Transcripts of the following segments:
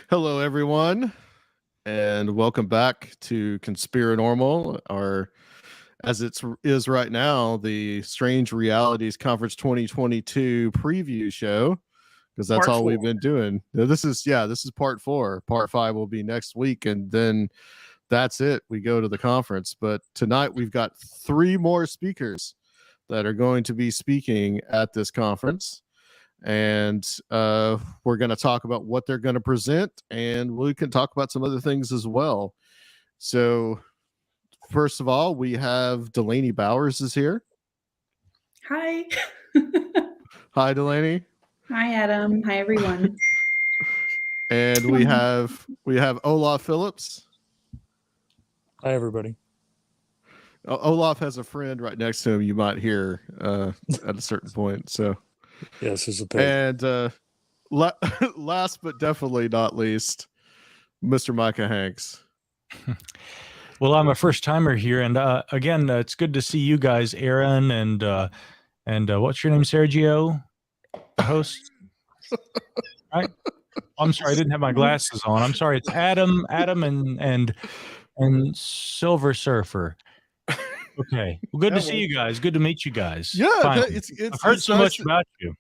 Hello, everyone, and welcome back to Conspiranormal, or as it is right now, the Strange Realities Conference 2022 preview show, because that's all we've been doing. This is part 4. Part 5 will be next week, and then that's it. We go to the conference. But tonight we've got 3 more speakers that are going to be speaking at this conference. And we're going to talk about what they're going to present, and we can talk about some other things as well. So first of all, we have Delainey Bowers is here. Hi. Hi, Delainey. Hi, Adam. Hi, everyone. And we have Olav Phillips. Hi, everybody. Olav has a friend right next to him you might hear at a certain point. So yes, there's a pig. And last but definitely not least, Mr. MIcah Hanks. Well, I'm a first timer here, and again, it's good to see you guys, Aaron, and what's your name, Sergio, the host? Right? I'm sorry, I didn't have my glasses on. I'm sorry. It's Adam, and Silver Surfer. Okay. Well, good to see you guys. Good to meet you guys. Yeah, I've heard so much about you.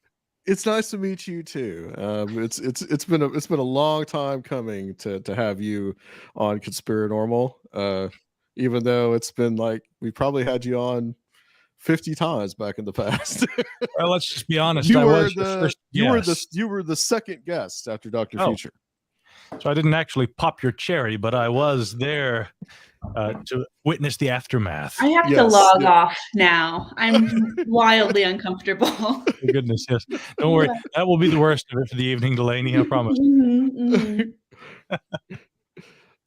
It's nice to meet you too. It's been a long time coming to have you on Conspiranormal. Even though it's been like we probably had you on 50 times back in the past. Well, let's just be honest. You I were was the your first you were the second guest after Dr. Future. So I didn't actually pop your cherry, but I was there to witness the aftermath. I have to log off now. I'm wildly uncomfortable. Oh, goodness, yes. Don't worry. That will be the worst of it for the evening, Delainey, I promise.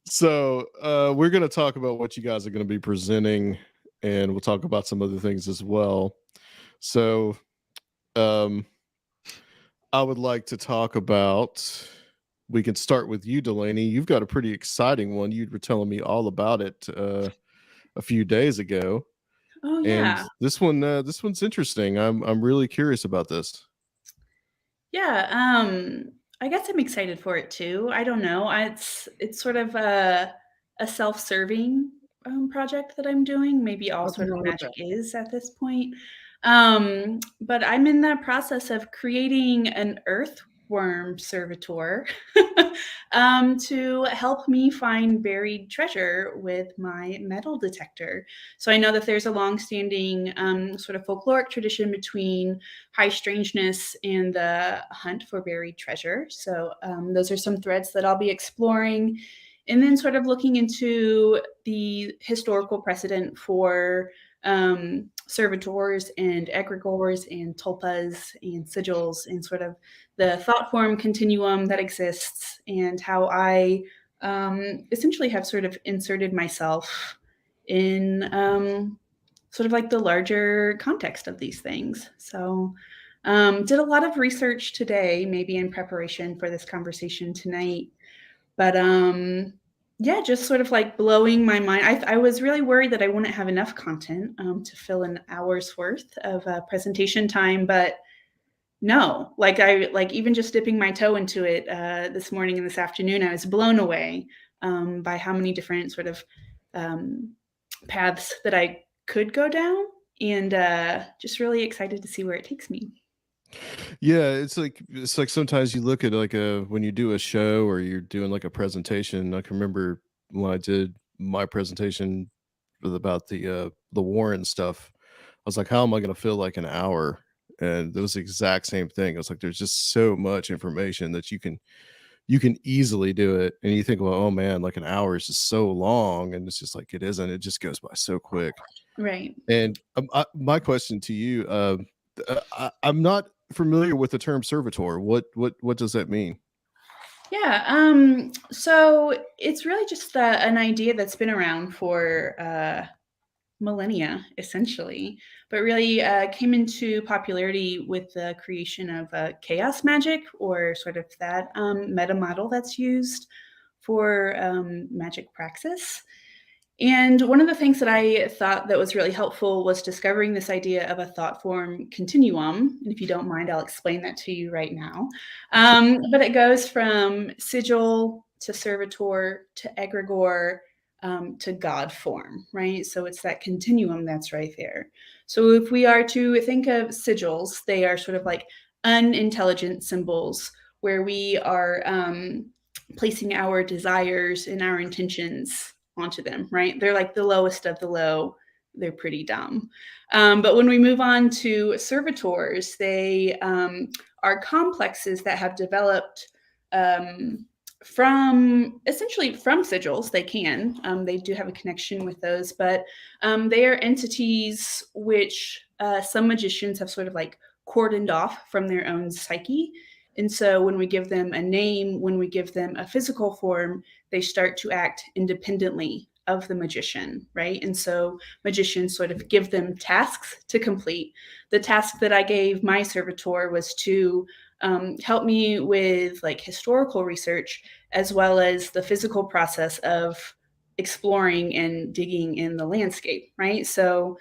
So we're going to talk about what you guys are going to be presenting, and we'll talk about some other things as well. So I would like to talk about, we can start with you, Delainey. You've got a pretty exciting one. You were telling me all about it a few days ago. Oh, yeah. And this one's interesting. I'm really curious about this. Yeah. I guess I'm excited for it too. I don't know. It's sort of a self-serving project that I'm doing. Maybe all sort of magic is at this point. But I'm in the process of creating an earthworm servitor to help me find buried treasure with my metal detector. So I know that there's a long-standing sort of folkloric tradition between high strangeness and the hunt for buried treasure. So those are some threads that I'll be exploring, and then sort of looking into the historical precedent for servitors and egregores and tulpas and sigils, and sort of the thought form continuum that exists, and how I essentially have sort of inserted myself in sort of like the larger context of these things. So did a lot of research today, maybe in preparation for this conversation tonight. But yeah, just sort of like blowing my mind. I was really worried that I wouldn't have enough content to fill an hour's worth of presentation time, but no, like even just dipping my toe into it this morning and this afternoon, I was blown away by how many different sort of paths that I could go down, and just really excited to see where it takes me. Yeah, it's like sometimes you look at like when you do a show or you're doing like a presentation. I can remember when I did my presentation about the Warren stuff. I was like, how am I going to fill like an hour? And it was the exact same thing. I was like, there's just so much information that you can easily do it. And you think, well, oh man, like an hour is just so long, and it's just like it isn't. It just goes by so quick. Right. And my question to you, I'm not familiar with the term servitor. What does that mean? Yeah. So it's really just an idea that's been around for millennia, essentially, but really came into popularity with the creation of chaos magic, or sort of that meta model that's used for magic praxis. And one of the things that I thought that was really helpful was discovering this idea of a thought form continuum. And if you don't mind, I'll explain that to you right now. But it goes from sigil to servitor to egregore to God form, right? So it's that continuum that's right there. So if we are to think of sigils, they are sort of like unintelligent symbols where we are placing our desires and our intentions onto them, right? They're like the lowest of the low. They're pretty dumb. But when we move on to servitors, they are complexes that have developed essentially from sigils. They do have a connection with those, but they are entities which some magicians have sort of like cordoned off from their own psyche. And so when we give them a name, when we give them a physical form, they start to act independently of the magician, right? And so magicians sort of give them tasks to complete. The task that I gave my servitor was to help me with like historical research, as well as the physical process of exploring and digging in the landscape, right? So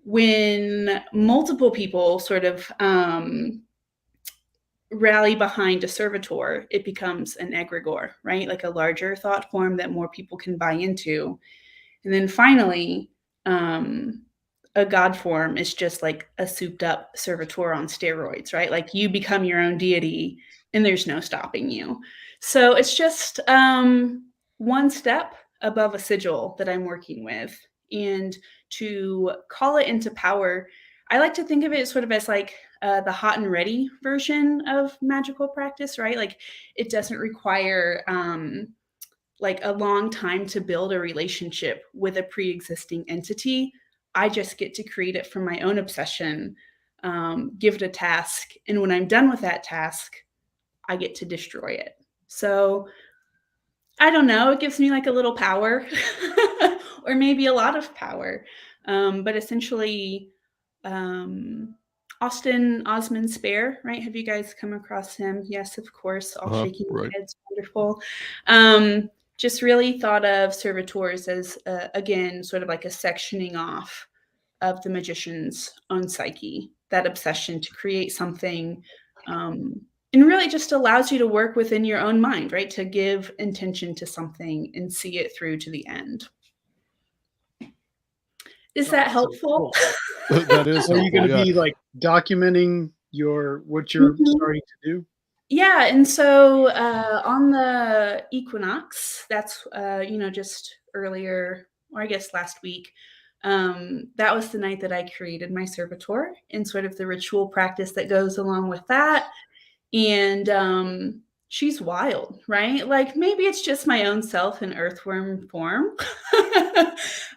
when multiple people sort of rally behind a servitor, it becomes an egregore, right? Like a larger thought form that more people can buy into. And then finally, a God form is just like a souped up servitor on steroids, right? Like you become your own deity and there's no stopping you. So it's just one step above a sigil that I'm working with. And to call it into power, I like to think of it sort of as like the hot and ready version of magical practice, right? Like it doesn't require like a long time to build a relationship with a pre-existing entity. I just get to create it from my own obsession, give it a task. And when I'm done with that task, I get to destroy it. So I don't know, it gives me like a little power or maybe a lot of power. But essentially, Austin Osman Spare, right? Have you guys come across him? Yes, of course. All shaking right. heads, wonderful. Just really thought of servitors as, again, sort of like a sectioning off of the magician's own psyche, that obsession to create something, and really just allows you to work within your own mind, right? To give intention to something and see it through to the end. Is that helpful? That is Are you helpful, going to yeah. be like documenting what you're starting to do? Yeah, and so on the equinox, that's just earlier, or I guess last week, that was the night that I created my servitor and sort of the ritual practice that goes along with that. And she's wild, right? Like maybe it's just my own self in earthworm form.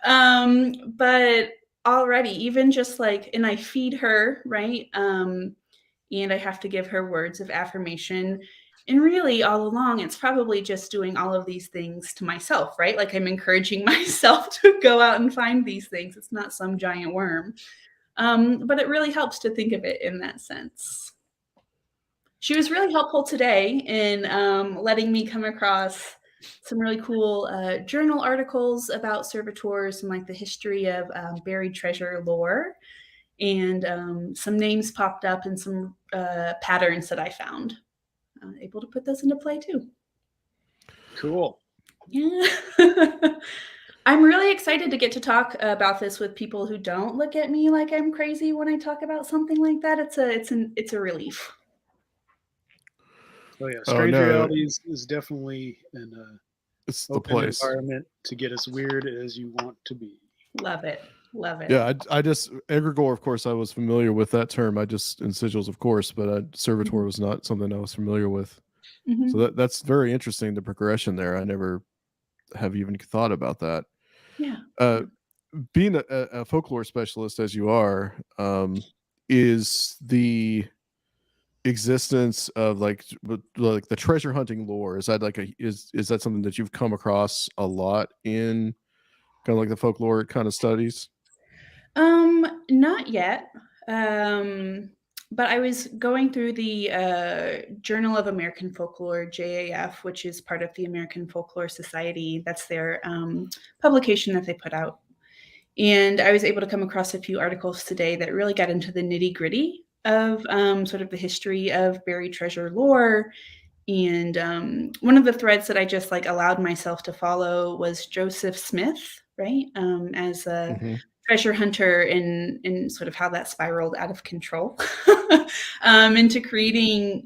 But already, even just like, and I feed her, right? And I have to give her words of affirmation. And really, all along, it's probably just doing all of these things to myself, right? Like I'm encouraging myself to go out and find these things. It's not some giant worm. But it really helps to think of it in that sense. She was really helpful today in letting me come across some really cool journal articles about servitors and like the history of buried treasure lore. And some names popped up and some patterns that I found. Able to put those into play too. Cool. Yeah. I'm really excited to get to talk about this with people who don't look at me like I'm crazy when I talk about something like that. It's a relief. Oh yeah, Strange Realities is definitely an it's the open place. environment to get as weird as you want to be. Love it. Love it. Yeah, I just egregore, of course, I was familiar with that term. I just in sigils, of course, but servitor was not something I was familiar with. Mm-hmm. So that's very interesting. The progression there, I never have even thought about that. Yeah. Being a folklore specialist as you are, is the existence of like the treasure hunting lore, is that like is that something that you've come across a lot in kind of like the folklore kind of studies? Not yet. but I was going through the Journal of American Folklore, JAF, which is part of the American Folklore Society. That's their publication that they put out. And I was able to come across a few articles today that really got into the nitty-gritty of sort of the history of buried treasure lore. And one of the threads that I just like allowed myself to follow was Joseph Smith, right? As a treasure hunter and sort of how that spiraled out of control into creating,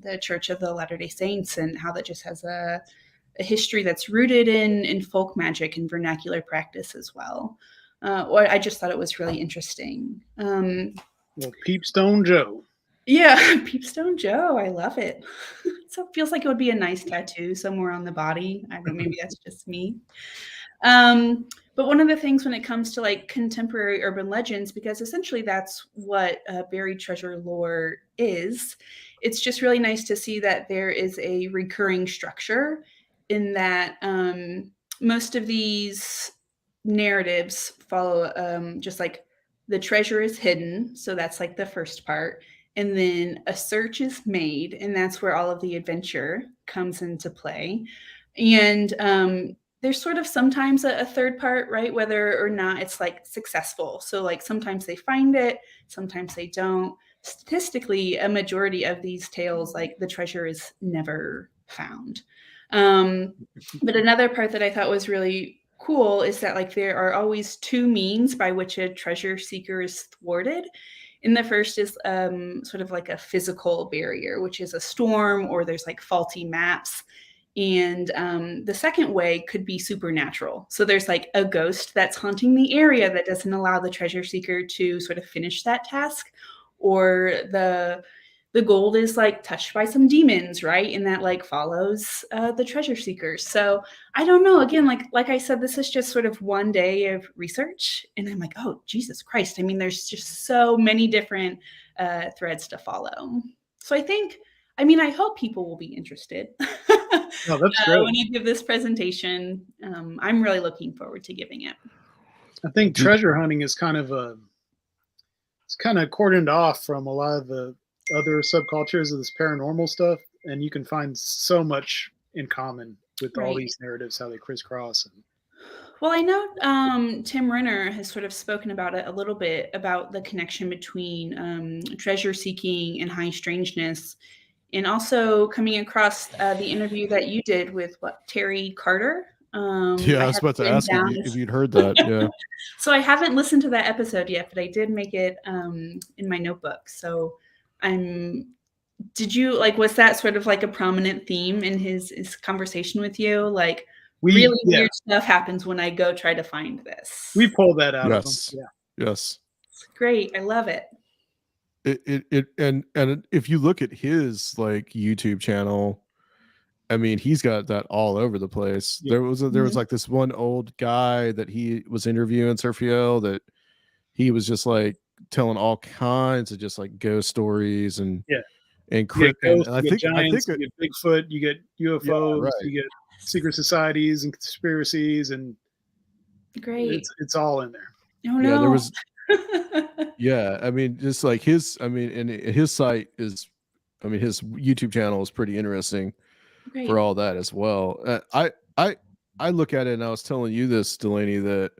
the Church of the Latter-day Saints, and how that just has a history that's rooted in folk magic and vernacular practice as well. I just thought it was really interesting. Well, Peepstone Joe. Yeah, Peepstone Joe. I love it. So it feels like it would be a nice tattoo somewhere on the body. I don't know, maybe that's just me. But one of the things when it comes to like contemporary urban legends, because essentially that's what buried treasure lore is, it's just really nice to see that there is a recurring structure in that most of these narratives follow just like the treasure is hidden. So that's like the first part. And then a search is made, and that's where all of the adventure comes into play. And there's sort of sometimes a third part, right? Whether or not it's like successful. So like sometimes they find it, sometimes they don't. Statistically, a majority of these tales, like the treasure is never found. But another part that I thought was really cool is that like there are always two means by which a treasure seeker is thwarted. And the first is sort of like a physical barrier, which is a storm, or there's like faulty maps. And the second way could be supernatural. So there's like a ghost that's haunting the area that doesn't allow the treasure seeker to sort of finish that task, or the gold is like touched by some demons, right? And that like follows the treasure seekers. So I don't know. Again, like I said, this is just sort of one day of research, and I'm like, oh Jesus Christ! I mean, there's just so many different threads to follow. So I hope people will be interested. Oh, that's great. When you give this presentation, I'm really looking forward to giving it. I think treasure hunting is kind of cordoned off from a lot of the other subcultures of this paranormal stuff, and you can find so much in common with all these narratives, how they crisscross. Well, I know Tim Renner has sort of spoken about it a little bit, about the connection between treasure seeking and high strangeness, and also coming across the interview that you did with Terry Carter. Yeah, I was about to ask if you'd heard that. Yeah. So I haven't listened to that episode yet, but I did make it in my notebook. So was that sort of like a prominent theme in his conversation with you? Like weird stuff happens when I go try to find this. We pulled that out of him. Yeah. Yes. It's great. I love it. And if you look at his like YouTube channel, I mean, he's got that all over the place. Yeah. There was like this one old guy that he was interviewing, Sergio, that he was just like telling all kinds of just like ghost stories and I think you get Bigfoot, you get UFOs, you get secret societies and conspiracies, and great. It's all in there. Oh no. Yeah, there was. Yeah, I mean, just like his site is, I mean, his YouTube channel is pretty interesting for all that as well. I look at it, and I was telling you this, Delainey, that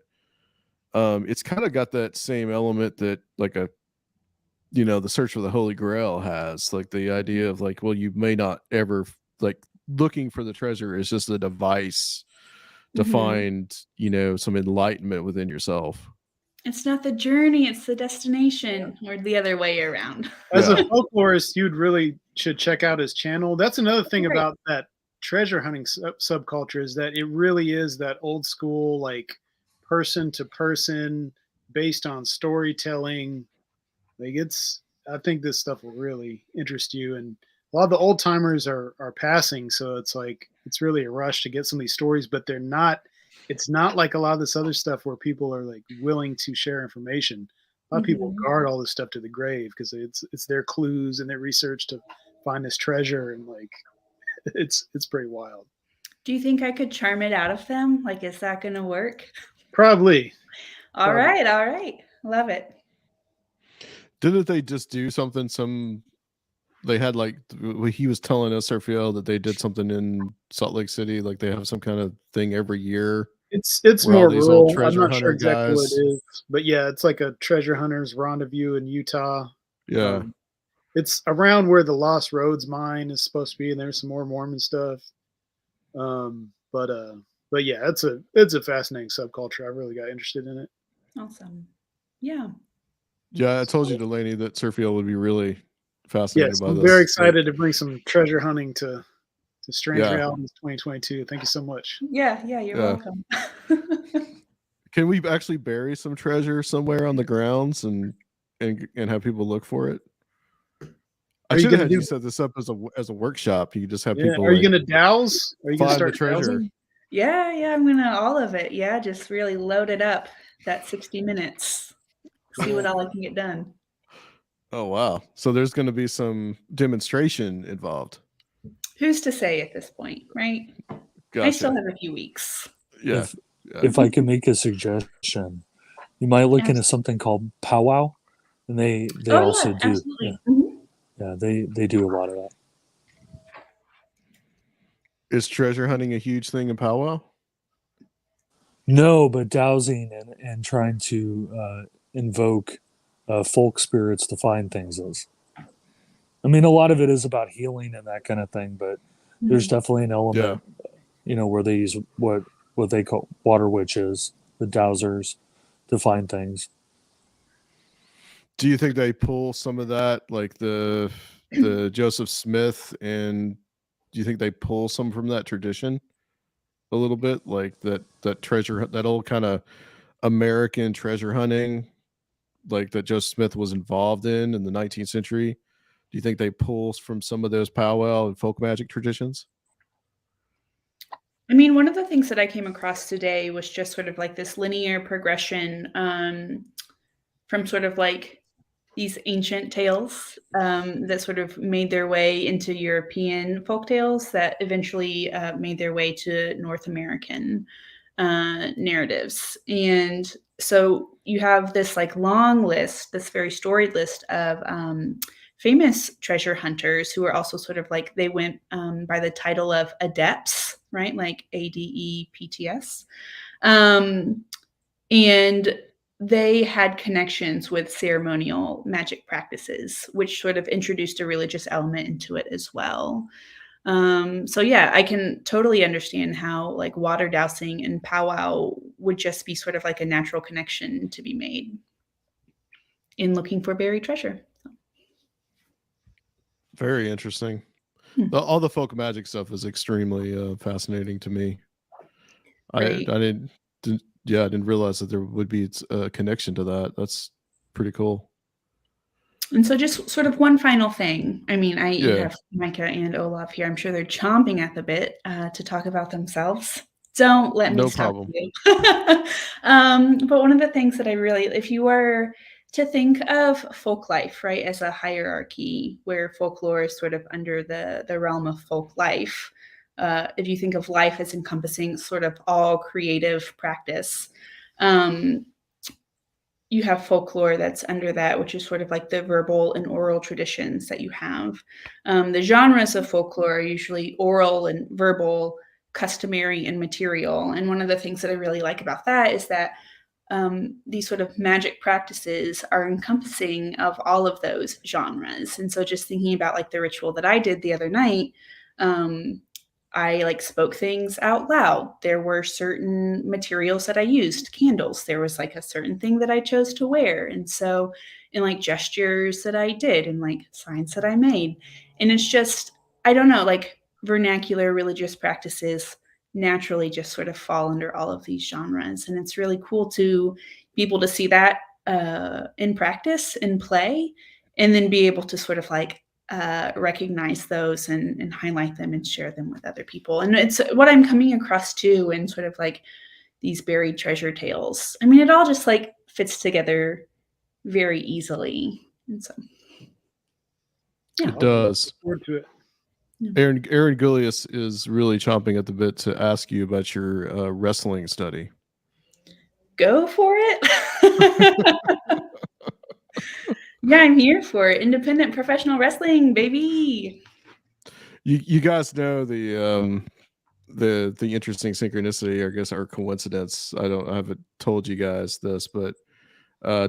it's kind of got that same element that like the search for the Holy Grail has, like the idea of like, well, you may not ever like looking for the treasure is just a device to find, some enlightenment within yourself. It's not the journey, it's the destination, or the other way around. As a folklorist, you'd really should check out his channel. That's another thing about that treasure hunting subculture, is that it really is that old school, like person to person, based on storytelling. Like I think this stuff will really interest you. And a lot of the old timers are passing, so it's like it's really a rush to get some of these stories, but they're not. It's not like a lot of this other stuff where people are like willing to share information. A lot of people guard all this stuff to the grave because it's their clues and their research to find this treasure, and like it's pretty wild. Do you think I could charm it out of them? Like, is that going to work? Probably. All right. Love it. Didn't they just do something? They had like he was telling us, Sergio, that they did something in Salt Lake City. Like they have some kind of thing every year. It's where all more these old rural. I'm treasure not sure hunter exactly what guys- it is, but yeah, it's like a treasure hunters rendezvous in Utah. Yeah. It's around where the Lost Roads mine is supposed to be, and there's some more Mormon stuff. But yeah, it's a fascinating subculture. I really got interested in it. Awesome. Yeah. Yeah, I told you, Delainey, that Sergio would be really fascinated Yes, by I'm this. very excited to bring some treasure hunting to Strange Yeah. Realities 2022. Thank you so much. Yeah. You're Yeah. welcome. Can we actually bury some treasure somewhere on the grounds and have people look for it? I Are you should have gonna had do- you set this up as a workshop. You just have Yeah, people. are you like, gonna douse? Are you gonna find start the treasure? dowsing? Yeah, I'm gonna all of it. Yeah, just really load it up. That 60 minutes. See what all I can get done. Oh wow! So there's going to be some demonstration involved. Who's to say at this point, right? Gotcha. I still have a few weeks. Yeah. If I could make a suggestion, you might look into something called powwow, and they also do. Absolutely. Yeah, Mhm. yeah, they do a lot of that. Is treasure hunting a huge thing in powwow? No, but dowsing and trying to invoke folk spirits to find things is. I mean, a lot of it is about healing and that kind of thing, but there's definitely an element, where they use what they call water witches, the dowsers, to find things. Do you think they pull some of that, like the Joseph Smith, and do you think they pull some from that tradition a little bit, like that treasure, that old kind of American treasure hunting, like that Joseph Smith was involved in the 19th century? Do you think they pull from some of those powwow and folk magic traditions? I mean, one of the things that I came across today was just sort of like this linear progression from sort of like these ancient tales that sort of made their way into European folk tales that eventually made their way to North American narratives. And so you have this like long list, this very storied list of famous treasure hunters who are also sort of like, they went by the title of adepts, right? Like ADEPTS. And they had connections with ceremonial magic practices, which sort of introduced a religious element into it as well. So yeah, I can totally understand how like water dowsing and powwow would just be sort of like a natural connection to be made in looking for buried treasure. Very interesting. All the folk magic stuff is extremely fascinating to me. Right. I didn't realize that there would be a connection to that. That's pretty cool. And so just sort of one final thing. I mean, you have MIcah and Olav here. I'm sure they're chomping at the bit to talk about themselves. Don't let me stop you. But one of the things that I really, if you were to think of folk life, right, as a hierarchy where folklore is sort of under the realm of folk life, if you think of life as encompassing sort of all creative practice, you have folklore that's under that, which is sort of like the verbal and oral traditions that you have. The genres of folklore are usually oral and verbal, customary and material. And one of the things that I really like about that is that these sort of magic practices are encompassing of all of those genres. And so just thinking about like the ritual that I did the other night, I like spoke things out loud. There were certain materials that I used, candles. There was like a certain thing that I chose to wear. And so in like gestures that I did and like signs that I made. And it's just, I don't know, like vernacular religious practices naturally just sort of fall under all of these genres. And it's really cool to be able to see that in practice, in play, and then be able to sort of like recognize those and highlight them and share them with other people. And it's what I'm coming across too in sort of like these buried treasure tales. I mean, it all just like fits together very easily. And so, yeah. It does. Look forward to it. Aaron Gullius is really chomping at the bit to ask you about your wrestling study. Go for it. Yeah, I'm here for independent professional wrestling, baby. You guys know the interesting synchronicity, I guess, or coincidence. I haven't told you guys this, but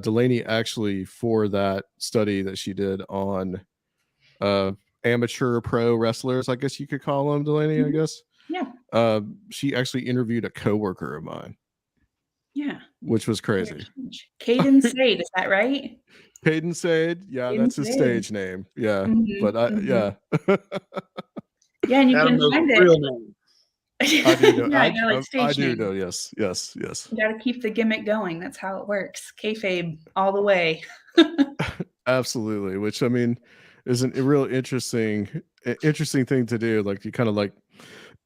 Delainey actually, for that study that she did on amateur pro wrestlers, I guess you could call them, Delainey, I guess. Yeah. She actually interviewed a coworker of mine. Yeah. Which was crazy. Caden Sade, is that right? Caden Sade, yeah, that's his stage name. Yeah, but yeah. Yeah, and you Adam can knows find the it. real name. I do know. Yeah, I got like stage I do name. know. Yes. You got to keep the gimmick going. That's how it works. Kayfabe all the way. Absolutely. Which, I mean, is a real interesting thing to do. Like, you kind of like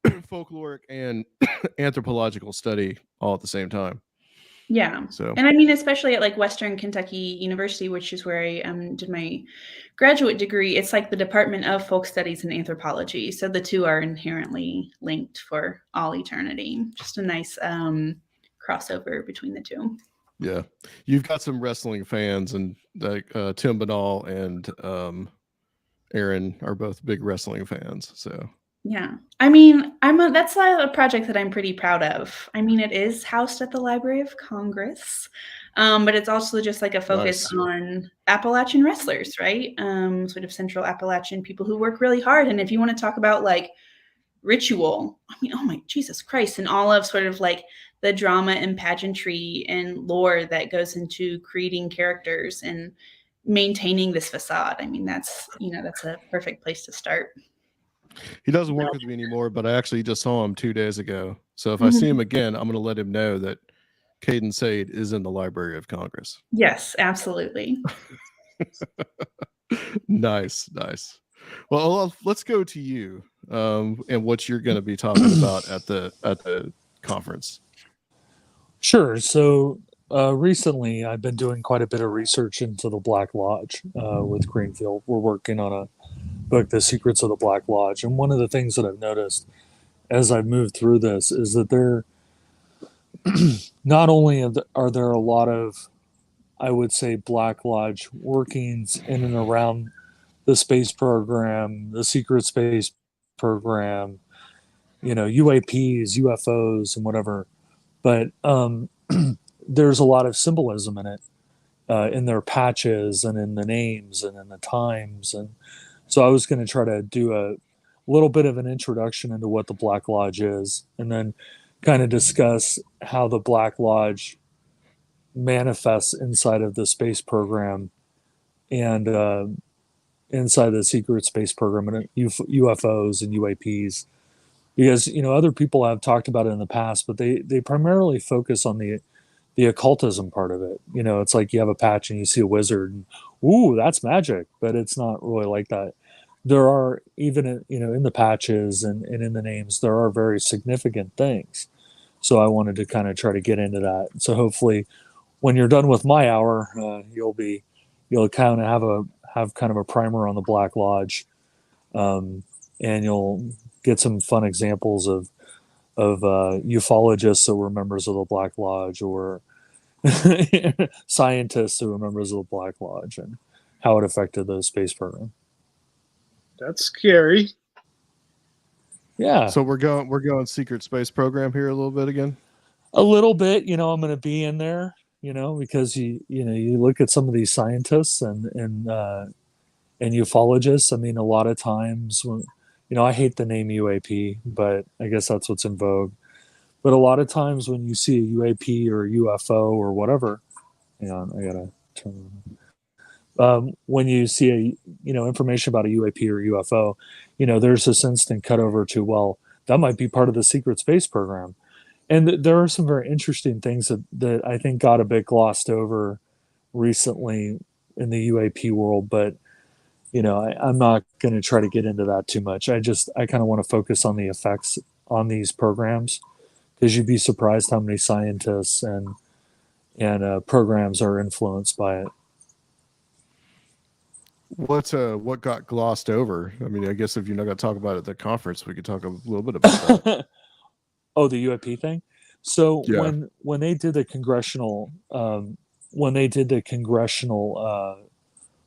folkloric and anthropological study all at the same time. Yeah. So, and I mean, especially at like Western Kentucky University, which is where I did my graduate degree, it's like the Department of Folk Studies and Anthropology. So the two are inherently linked for all eternity. Just a nice crossover between the two. Yeah. You've got some wrestling fans, and like Tim Banal and Aaron are both big wrestling fans. So, yeah, I mean, that's a project that I'm pretty proud of. I mean, it is housed at the Library of Congress, but it's also just like a focus on Appalachian wrestlers, right? Sort of Central Appalachian people who work really hard. And if you want to talk about like ritual, I mean, oh my Jesus Christ, and all of sort of like the drama and pageantry and lore that goes into creating characters and maintaining this facade. I mean, that's a perfect place to start. he doesn't work with me anymore, but I actually just saw him 2 days ago. So if I see him again, I'm going to let him know that Caden Sade is in the Library of Congress. Yes, absolutely. Nice. Well, Olav, let's go to you and what you're going to be talking about at the conference. Sure. So recently, I've been doing quite a bit of research into the Black Lodge with Greenfield. We're working on a book, The Secrets of the Black Lodge. And one of the things that I've noticed as I've moved through this is that there not only are there a lot of, I would say, Black Lodge workings in and around the space program, the secret space program, UAPs, UFOs, and whatever. But there's a lot of symbolism in it, in their patches and in the names and in the times. And so I was going to try to do a little bit of an introduction into what the Black Lodge is, and then kind of discuss how the Black Lodge manifests inside of the space program and inside the secret space program and UFOs and UAPs. Because, other people have talked about it in the past, but they primarily focus on the occultism part of it. It's like you have a patch and you see a wizard, and, ooh, that's magic, but it's not really like that. There are, even in the patches and in the names, there are very significant things. So I wanted to kind of try to get into that. So hopefully, when you're done with my hour, you'll kind of have kind of a primer on the Black Lodge, and you'll get some fun examples of ufologists who were members of the Black Lodge, or scientists who were members of the Black Lodge, and how it affected the space program. That's scary. Yeah. So we're going secret space program here a little bit again. A little bit, I'm going to be in there, because you look at some of these scientists and ufologists. I mean, a lot of times when, I hate the name UAP, but I guess that's what's in vogue. But a lot of times when you see a UAP or a UFO or whatever, hang on, I gotta turn on. When you see information about a UAP or UFO, there's this instant cut over to, well, that might be part of the secret space program. And there are some very interesting things that I think got a bit glossed over recently in the UAP world, but I'm not going to try to get into that too much. I kind of want to focus on the effects on these programs, because you'd be surprised how many scientists and programs are influenced by it. What got glossed over? I mean, I guess if you're not going to talk about it at the conference, we could talk a little bit about that. Oh, the UAP thing. So yeah. when they did the congressional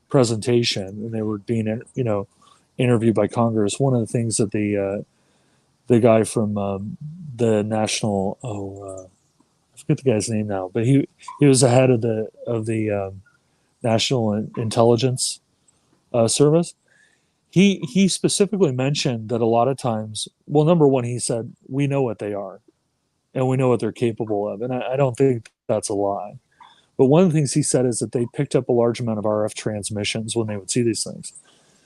presentation, and they were being, interviewed by Congress. One of the things that the guy from the national, I forget the guy's name now, but he was the head of the National Intelligence Service. He specifically mentioned that a lot of times, well, number one, he said, we know what they are and we know what they're capable of. And I don't think that's a lie. But one of the things he said is that they picked up a large amount of RF transmissions when they would see these things.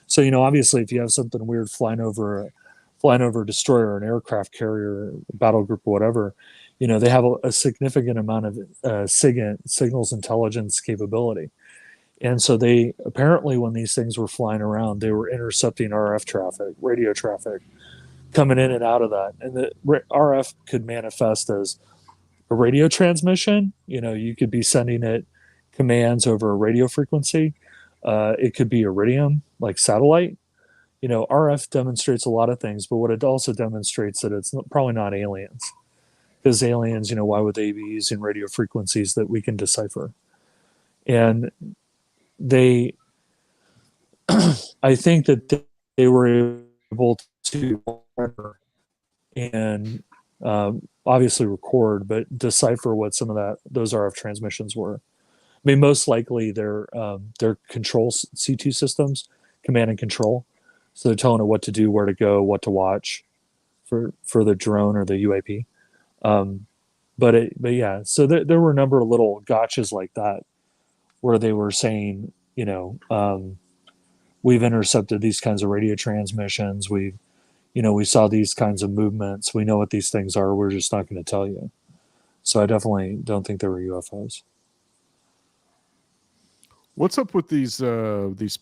So, obviously, if you have something weird flying over a destroyer, an aircraft carrier, battle group, or whatever, they have a significant amount of signals intelligence capability. And so they apparently, when these things were flying around, they were intercepting RF traffic, radio traffic, coming in and out of that. And the RF could manifest as a radio transmission. You could be sending it commands over a radio frequency. It could be iridium, like satellite. RF demonstrates a lot of things, but what it also demonstrates that it's probably not aliens. Because aliens, why would they be using radio frequencies that we can decipher? And they, I think that they were able to and obviously record, but decipher what some of those RF transmissions were. I mean, most likely they're control C2 systems, command and control. So they're telling it what to do, where to go, what to watch for the drone or the UAP. But yeah, so there were a number of little gotchas like that where they were saying, we've intercepted these kinds of radio transmissions. We saw these kinds of movements. We know what these things are. We're just not going to tell you. So I definitely don't think they were UFOs. What's up with these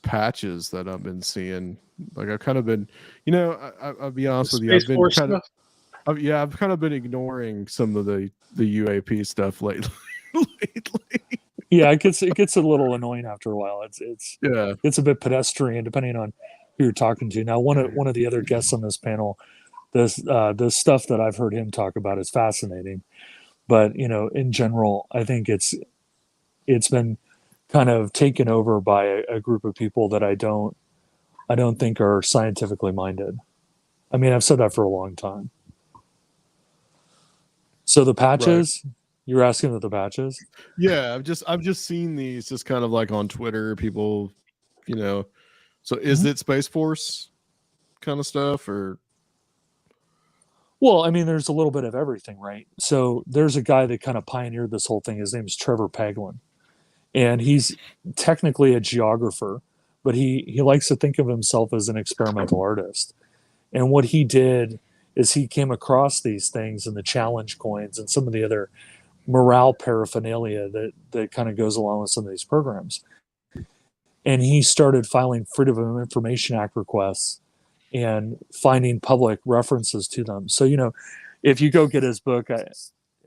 patches that I've been seeing? Like I've kind of been, I'll be honest with you, I've been kind of, I've kind of been ignoring some of the UAP stuff lately. Yeah, it gets a little annoying after a while. It's a bit pedestrian depending on who you're talking to. Now, one of the other guests on this panel, the stuff that I've heard him talk about is fascinating, but in general, I think it's been kind of taken over by a group of people that I don't think are scientifically minded. I mean, I've said that for a long time. So the patches, right. You're asking about the patches? Yeah, I've just seen these just kind of like on Twitter, people, so is it Space Force kind of stuff or? Well, I mean, there's a little bit of everything, right? So there's a guy that kind of pioneered this whole thing. His name is Trevor Paglin. And he's technically a geographer, but he likes to think of himself as an experimental artist. And what he did is he came across these things and the challenge coins and some of the other morale paraphernalia that kind of goes along with some of these programs. And he started filing Freedom of Information Act requests and finding public references to them. So, if you go get his book, I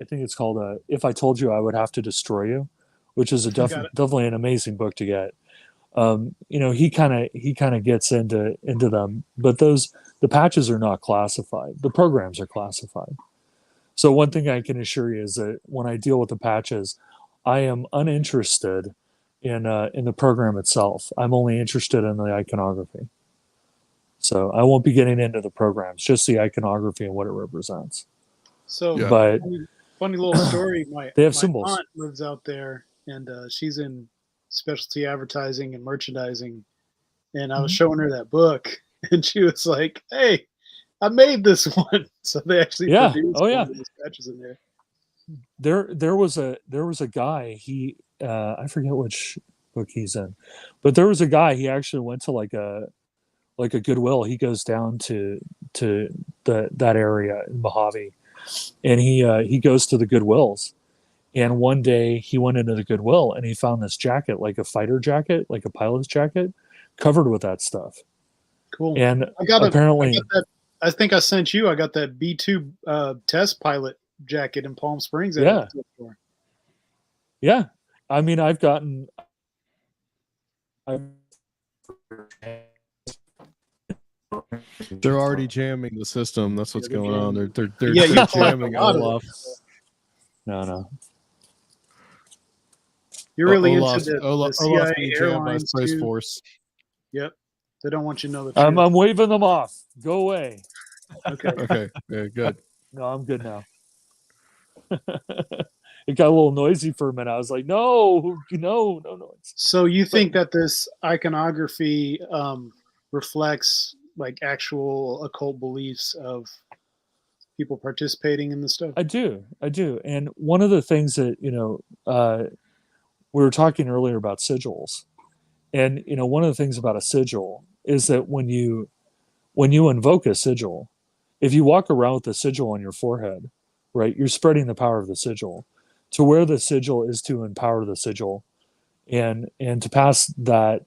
think it's called If I Told You I Would Have to Destroy You, which is definitely an amazing book to get. He kind of gets into them, but the patches are not classified. The programs are classified. So one thing I can assure you is that when I deal with the patches, I am uninterested in the program itself. I'm only interested in the iconography. So I won't be getting into the programs, just the iconography and what it represents. So, yeah. But funny little story. They have my symbols. aunt lives out there, and she's in specialty advertising and merchandising. And I was showing her that book, and she was like, "Hey, I made this one." So they actually produced one of those patches in there. There was a guy. He I forget which book he's in, but there was a guy. He actually went to like a Goodwill. He goes down to that area in Mojave, and he goes to the Goodwills. And one day he went into the Goodwill and he found this jacket, like a fighter jacket, like a pilot's jacket, covered with that stuff. Cool. And apparently, I think I sent you. I got that B-2 test pilot jacket in Palm Springs. Yeah. I mean, they're already jamming the system. That's what's going on. They're they're jamming Olav. No. You're really into Olaf's the CIA being jammed by airlines Space too. Force. Yep. They don't want you to know the truth. I'm waving them off. Go away. Okay. Okay, yeah, good. No, I'm good now. It got a little noisy for a minute. I was like, no noise. So you think that this iconography reflects like actual occult beliefs of people participating in this stuff? I do. And one of the things that, we were talking earlier about sigils. And, one of the things about a sigil is that when you invoke a sigil, if you walk around with a sigil on your forehead, right, you're spreading the power of the sigil. To wear the sigil is to empower the sigil and to pass that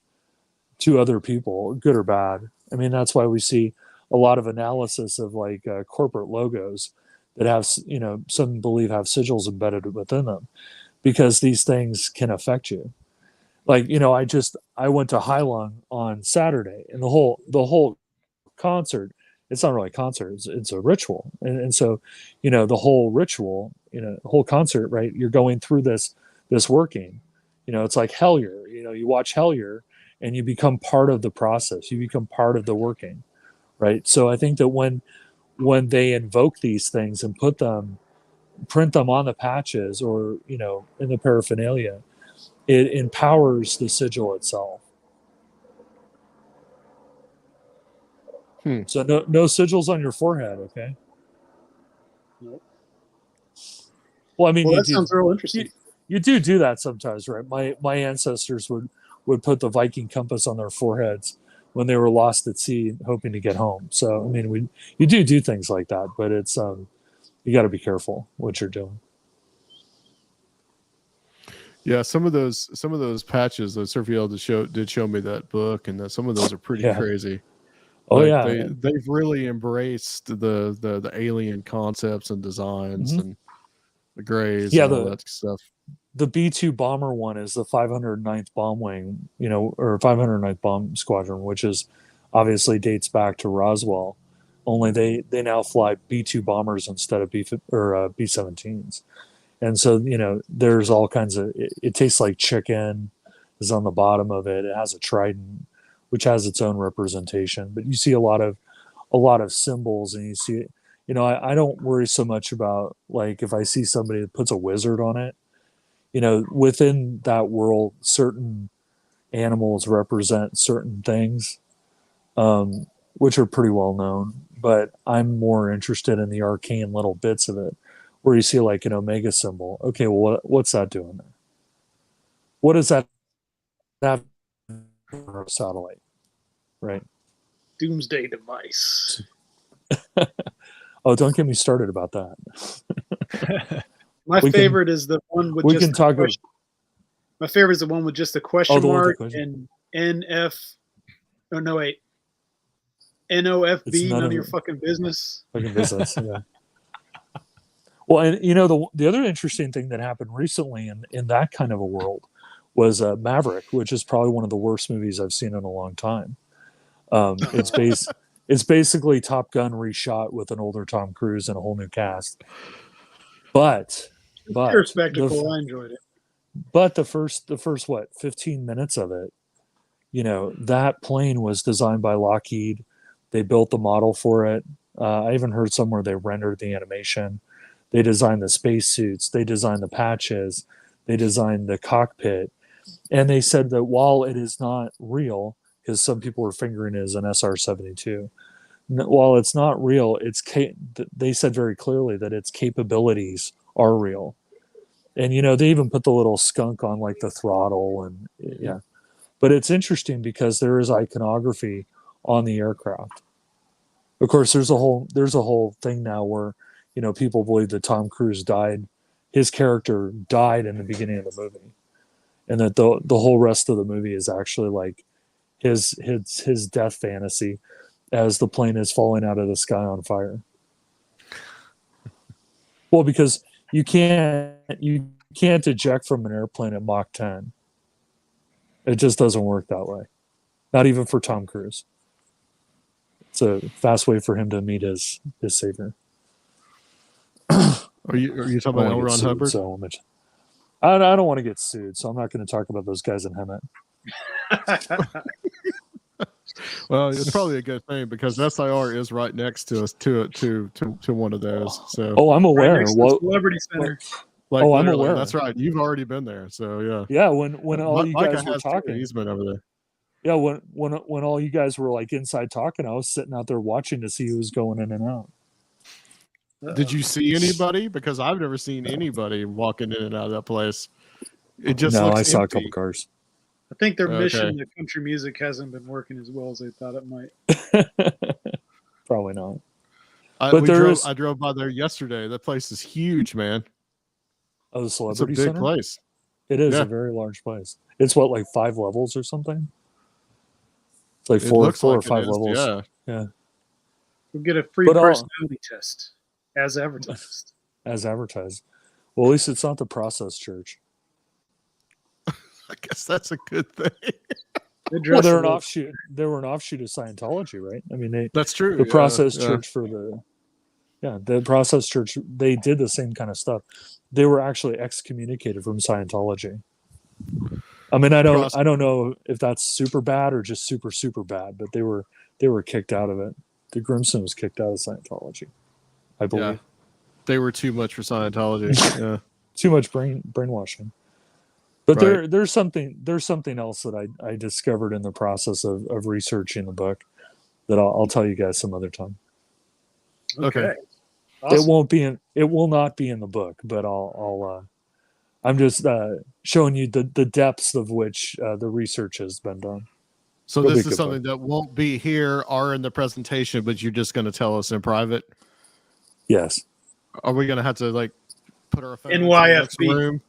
to other people, good or bad. I mean, that's why we see a lot of analysis of like corporate logos that have, some believe have sigils embedded within them, because these things can affect you. Like, I went to Heilong on Saturday, and the whole concert, it's not really a concert, it's a ritual. And so, the whole ritual, the whole concert, right, you're going through this working, it's like Hellier, you watch Hellier and you become part of the process, you become part of the working, right? So I think that when they invoke these things and print them on the patches or, in the paraphernalia, it empowers the sigil itself. So no sigils on your forehead, okay? Nope. Well, I mean, that sounds real interesting. You do that sometimes, right? My ancestors would put the Viking compass on their foreheads when they were lost at sea, hoping to get home. So, I mean, you do things like that, but it's you got to be careful what you're doing. Yeah, some of those patches that Sergio did show me that book, and some of those are pretty crazy. Oh, like yeah, they've really embraced the alien concepts and designs and the grays and all that stuff. The B-2 bomber one is the 509th bomb wing, or 509th bomb squadron, which is obviously dates back to Roswell. Only they now fly B-2 bombers instead of B-17s. And so, there's all kinds of, it tastes like chicken is on the bottom of it. It has a trident, which has its own representation, but you see a lot of symbols, and you see, I don't worry so much about, like, if I see somebody that puts a wizard on it, within that world, certain animals represent certain things, which are pretty well known, but I'm more interested in the arcane little bits of it, where you see like an omega symbol. Okay, well, what's that doing there? What does that have for a satellite, right? Doomsday device. Oh, don't get me started about that. My favorite is the one with just the question. My favorite is the one with just the question mark and NF. Oh no, wait. NOFB, none of your fucking business. Fucking business, yeah. Well, and the other interesting thing that happened recently in that kind of a world was Maverick, which is probably one of the worst movies I've seen in a long time. It's basically Top Gun reshot with an older Tom Cruise and a whole new cast. But pure spectacle. I enjoyed it. But the first what, 15 minutes of it, that plane was designed by Lockheed. They built the model for it. I even heard somewhere they rendered the animation. They designed the spacesuits. They designed the patches. They designed the cockpit. And they said that while it is not real, because some people were fingering it as an SR-72, while it's not real, they said very clearly that its capabilities are real. And, they even put the little skunk on like the throttle and yeah. But it's interesting because there is iconography on the aircraft. Of course, there's a whole thing now where, people believe that Tom Cruise died. His character died in the beginning of the movie, and that the whole rest of the movie is actually like his death fantasy as the plane is falling out of the sky on fire. Well, because you can't eject from an airplane at Mach 10. It just doesn't work that way. Not even for Tom Cruise. It's a fast way for him to meet his savior. Are you talking about L. Ron Hubbard? So I don't want to get sued, so I'm not going to talk about those guys in Hemet. Well, it's probably a good thing because SIR is right next to us to one of those. So Oh, I'm Right aware. next to the Celebrity Center. like oh, I'm literally, aware. that's right. You've already been there. So yeah. Yeah, when all you Micah guys were has too. talking, He's been over there. yeah, when all you guys were like inside talking, I was sitting out there watching to see who was going in and out. Did you see anybody? Because I've never seen anybody walking in and out of that place. It just No, looks I saw a empty. couple cars. I think their Okay. mission to country music hasn't been working as well as they thought it might. Probably not. I drove by there yesterday. That place is huge, man. Oh, the It's a Celebrity big Center? place. It is Yeah. a very large place. It's what, like 5 levels or something? It's like It four looks or like it 5 is, levels. Yeah. We'll get a free But, personality test as advertised. As advertised. Well, at least it's not the Process Church. I guess that's a good thing. They Well, dress they're a an little- offshoot. They were an offshoot of Scientology, right? I mean, That's true. the yeah, Process yeah. Church the Process Church, they did the same kind of stuff. They were actually excommunicated from Scientology. I mean, I don't know if that's super bad or just super, super bad, but they were kicked out of it. The Grimson was kicked out of Scientology, I believe. Yeah. They were too much for Scientology. Yeah. Too much brainwashing. But Right. there's something else that I discovered in the process of researching the book that I'll tell you guys some other time. Okay. Awesome. It will not be in the book, but I'm just showing you the depths of which the research has been done. So It'll be this a is good something that won't be here or in the presentation, but you're just going to tell us in private. Yes. Are we going to have to like put our phones in the NYFB. next room?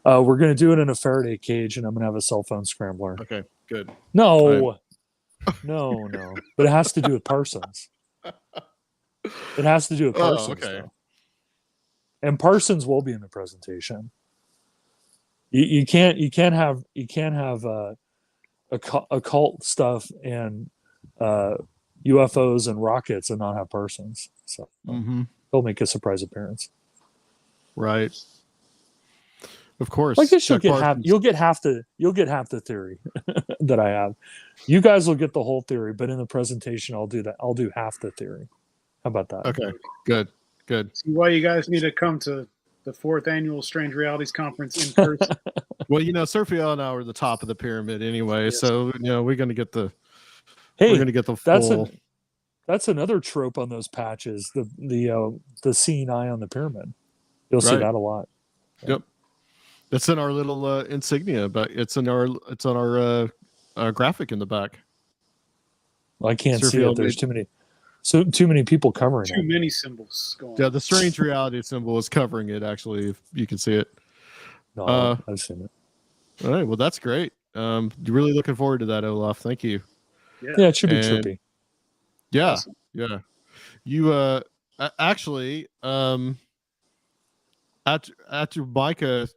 We're going to do it in a Faraday cage, and I'm going to have a cell phone scrambler. Okay, good. No. No. But it has to do with Parsons. It has to do with Parsons. okay. Though. And Parsons will be in the presentation. You can't have occult stuff and UFOs and rockets and not have Parsons. So he'll make a surprise appearance. Right. Of course. I guess you'll Chuck get half the theory that I have. You guys will get the whole theory, but in the presentation I'll do that. I'll do half the theory. How about that? Okay. Good. See why you guys need to come to the 4th annual Strange Realities Conference in person. Well, Sergio and I are the top of the pyramid anyway, Yes. so we're going to get the Hey, we're going to get the full. That's another trope on those patches. The seeing eye on the pyramid. You'll see Right. that a lot. Yep. That's in our little insignia, but it's on our graphic in the back. Well, I can't see Sergio it. There's too many people covering Too it. many symbols going Yeah, on. the strange reality symbol is covering it. Actually, if you can see it. No, I've seen it. All right. Well, that's great. Really looking forward to that, Olav. Thank you. Yeah, it should be And- trippy. Yeah. Awesome. Yeah. You actually after Micah,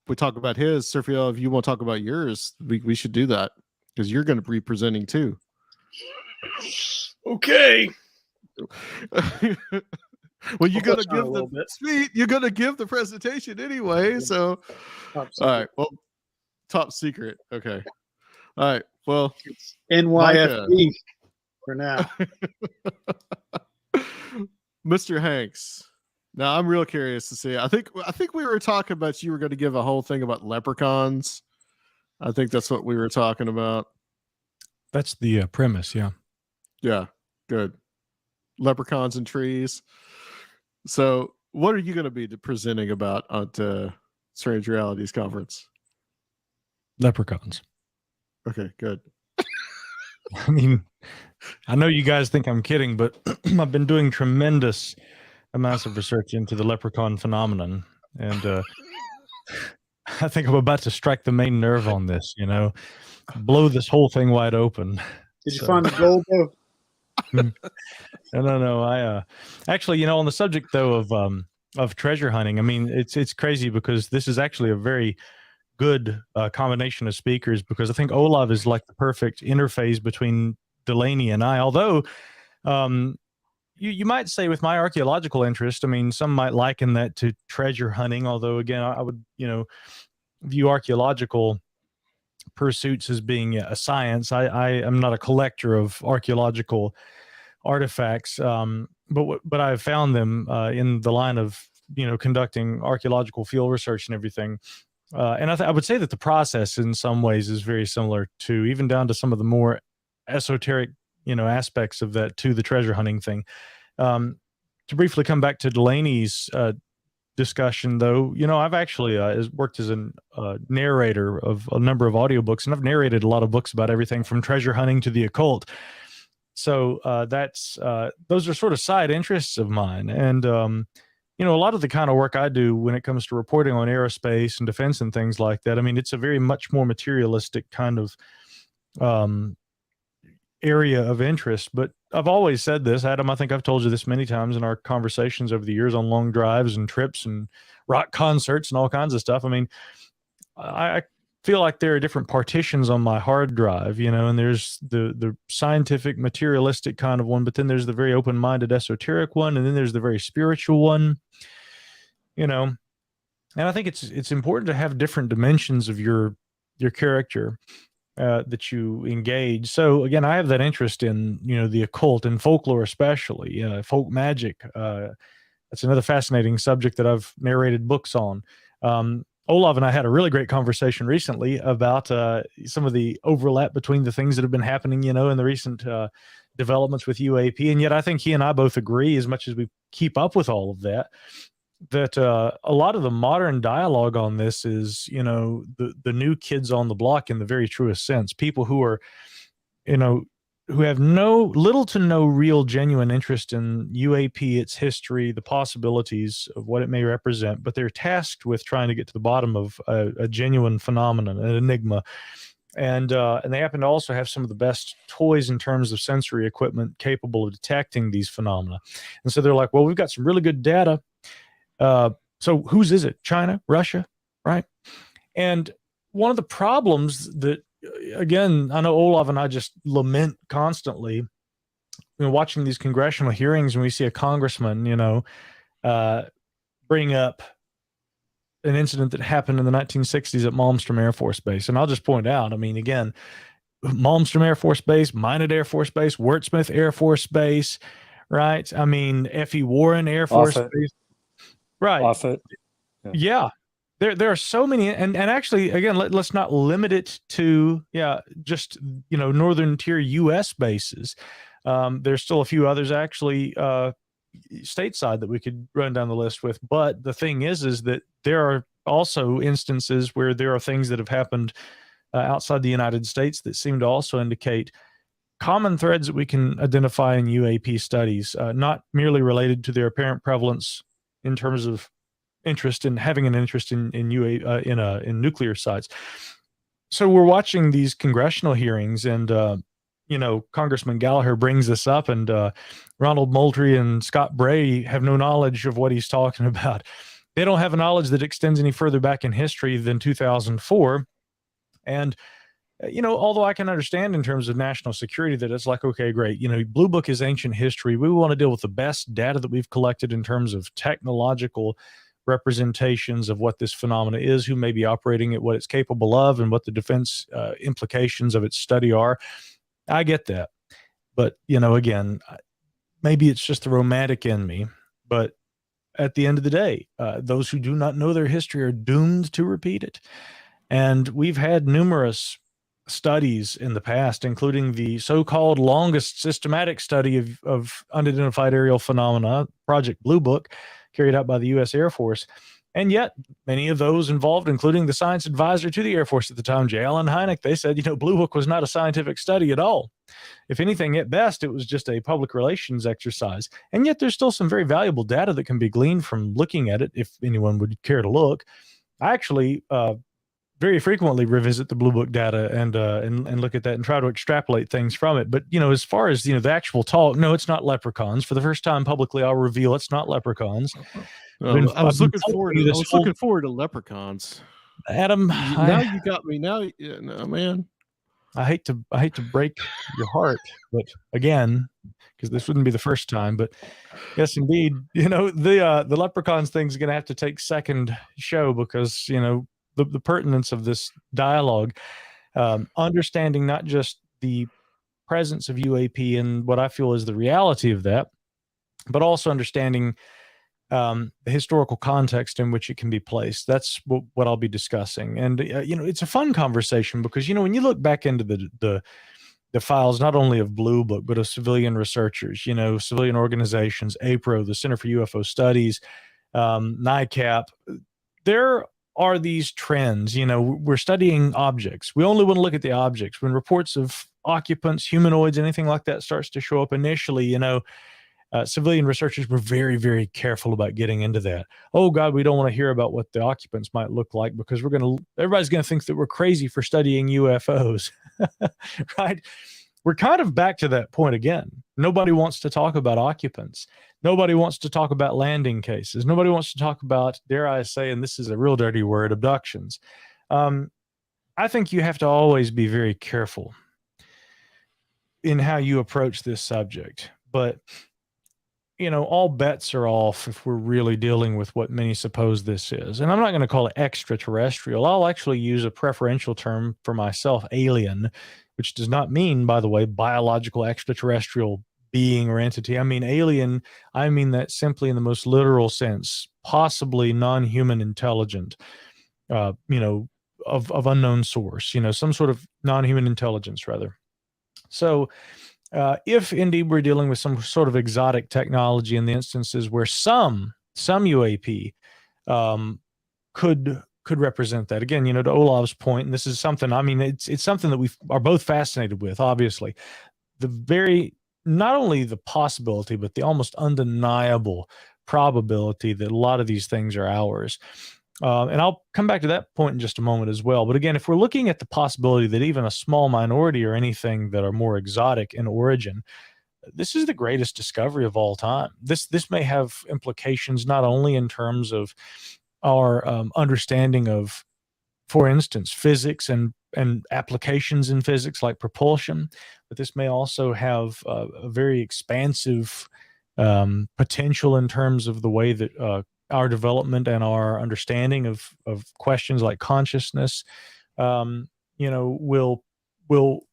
we talk about his. Sergio, if you want to talk about yours, we should do that because you're going to be presenting too. Okay. Well, you I'll got to touch on it a give little the bit. sweet. You're going to give the presentation anyway. Yeah. So, Top all right. Well, top secret. Okay. All right. Well, NYFB for now. Mr. Hanks. Now, I'm real curious to see. I think we were talking about you were going to give a whole thing about leprechauns. I think that's what we were talking about. That's the premise, yeah. Yeah, good. Leprechauns and trees. So, what are you going to be presenting about at Strange Realities Conference? Leprechauns. Okay, good. I mean, I know you guys think I'm kidding, but I've been doing tremendous amounts of research into the leprechaun phenomenon, and I think I'm about to strike the main nerve on this. Blow this whole thing wide open. Did you find the gold though? No. I actually, on the subject though of treasure hunting, I mean, it's crazy because this is actually a very good combination of speakers, because I think Olav is like the perfect interface between Delainey and I. Although, you might say with my archaeological interest, I mean, some might liken that to treasure hunting, although again, I would, view archaeological pursuits as being a science. I am not a collector of archaeological artifacts, but I've found them in the line of, conducting archaeological field research and everything. And I would say that the process in some ways is very similar to, even down to some of the more esoteric, aspects of that, to the treasure hunting thing. To briefly come back to Delainey's discussion, though, I've actually worked as a narrator of a number of audiobooks, and I've narrated a lot of books about everything from treasure hunting to the occult. So those are sort of side interests of mine. And, a lot of the kind of work I do when it comes to reporting on aerospace and defense and things like that, I mean, it's a very much more materialistic kind of area of interest. But I've always said this, Adam, I think I've told you this many times in our conversations over the years on long drives and trips and rock concerts and all kinds of stuff. I mean, I feel like there are different partitions on my hard drive, and there's the scientific materialistic kind of one, but then there's the very open-minded esoteric one, and then there's the very spiritual one, and I think it's important to have different dimensions of your character that you engage. So again, I have that interest in, the occult and folklore, especially folk magic. That's another fascinating subject that I've narrated books on. Olav and I had a really great conversation recently about some of the overlap between the things that have been happening, in the recent developments with UAP. And yet I think he and I both agree, as much as we keep up with all of that, that a lot of the modern dialogue on this is, the new kids on the block in the very truest sense, people who are, who have little to no real genuine interest in UAP, its history, the possibilities of what it may represent, but they're tasked with trying to get to the bottom of a genuine phenomenon, an enigma. And they happen to also have some of the best toys in terms of sensory equipment capable of detecting these phenomena. And so they're like, well, we've got some really good data. So whose is it? China, Russia, right? And one of the problems that, again, I know Olav and I just lament constantly, watching these congressional hearings, when we see a congressman, bring up an incident that happened in the 1960s at Malmstrom Air Force Base. And I'll just point out, I mean, again, Malmstrom Air Force Base, Minot Air Force Base, Wurtsmith Air Force Base, right? I mean, F.E. Warren Air Force Base. Right. Offutt. Yeah. There are so many, and actually, again, let's not limit it to, just, northern tier U.S. bases. There's still a few others actually stateside that we could run down the list with. But the thing is that there are also instances where there are things that have happened outside the United States that seem to also indicate common threads that we can identify in UAP studies, not merely related to their apparent prevalence in terms of interest in having an interest in nuclear sites. So we're watching these congressional hearings, and Congressman Gallagher brings this up, and Ronald Moultrie and Scott Bray have no knowledge of what he's talking about. They don't have a knowledge that extends any further back in history than 2004. And although I can understand in terms of national security that it's like, okay, great, Blue Book is ancient history. We want to deal with the best data that we've collected in terms of technological representations of what this phenomena is, who may be operating it, what it's capable of, and what the defense implications of its study are. I get that. But, again, maybe it's just the romantic in me. But at the end of the day, those who do not know their history are doomed to repeat it. And we've had numerous studies in the past, including the so-called longest systematic study of unidentified aerial phenomena, Project Blue Book, carried out by the U.S. Air Force. And yet, many of those involved, including the science advisor to the Air Force at the time, J. Allen Hynek, they said, Blue Book was not a scientific study at all. If anything, at best, it was just a public relations exercise. And yet there's still some very valuable data that can be gleaned from looking at it, if anyone would care to look. I actually very frequently revisit the Blue Book data and look at that and try to extrapolate things from it. But, as far as, the actual talk, no, it's not leprechauns. For the first time publicly, I'll reveal it's not leprechauns. I was looking forward to leprechauns. Adam, now you got me. No, man. I hate to break your heart, but again, because this wouldn't be the first time. But yes, indeed, the leprechauns thing is going to have to take second show, because the pertinence of this dialogue, understanding not just the presence of UAP and what I feel is the reality of that, but also understanding the historical context in which it can be placed. That's what I'll be discussing. And it's a fun conversation, because when you look back into the files, not only of Blue Book, but of civilian researchers, civilian organizations, APRO, the Center for UFO Studies, NICAP, there are these trends. We're studying objects. We only want to look at the objects. When reports of occupants, humanoids, anything like that starts to show up initially, civilian researchers were very, very careful about getting into that. Oh God, we don't want to hear about what the occupants might look like, because everybody's going to think that we're crazy for studying UFOs, right? We're kind of back to that point again. Nobody wants to talk about occupants. Nobody wants to talk about landing cases. Nobody wants to talk about, dare I say, and this is a real dirty word, abductions. I think you have to always be very careful in how you approach this subject. But all bets are off if we're really dealing with what many suppose this is. And I'm not going to call it extraterrestrial. I'll actually use a preferential term for myself, alien, which does not mean, by the way, biological extraterrestrial being or entity. I mean alien. I mean that simply in the most literal sense, possibly non-human intelligent, of unknown source, some sort of non-human intelligence, rather. So, if indeed we're dealing with some sort of exotic technology in the instances where some UAP could represent that, again, to Olav's point, and this is something, it's something that we are both fascinated with, obviously, not only the possibility, but the almost undeniable probability that a lot of these things are ours. And I'll come back to that point in just a moment as well. But again, if we're looking at the possibility that even a small minority or anything that are more exotic in origin, this is the greatest discovery of all time. This may have implications not only in terms of our understanding of, for instance, physics and applications in physics like propulsion, but this may also have a very expansive potential in terms of the way that our development and our understanding of questions like consciousness, will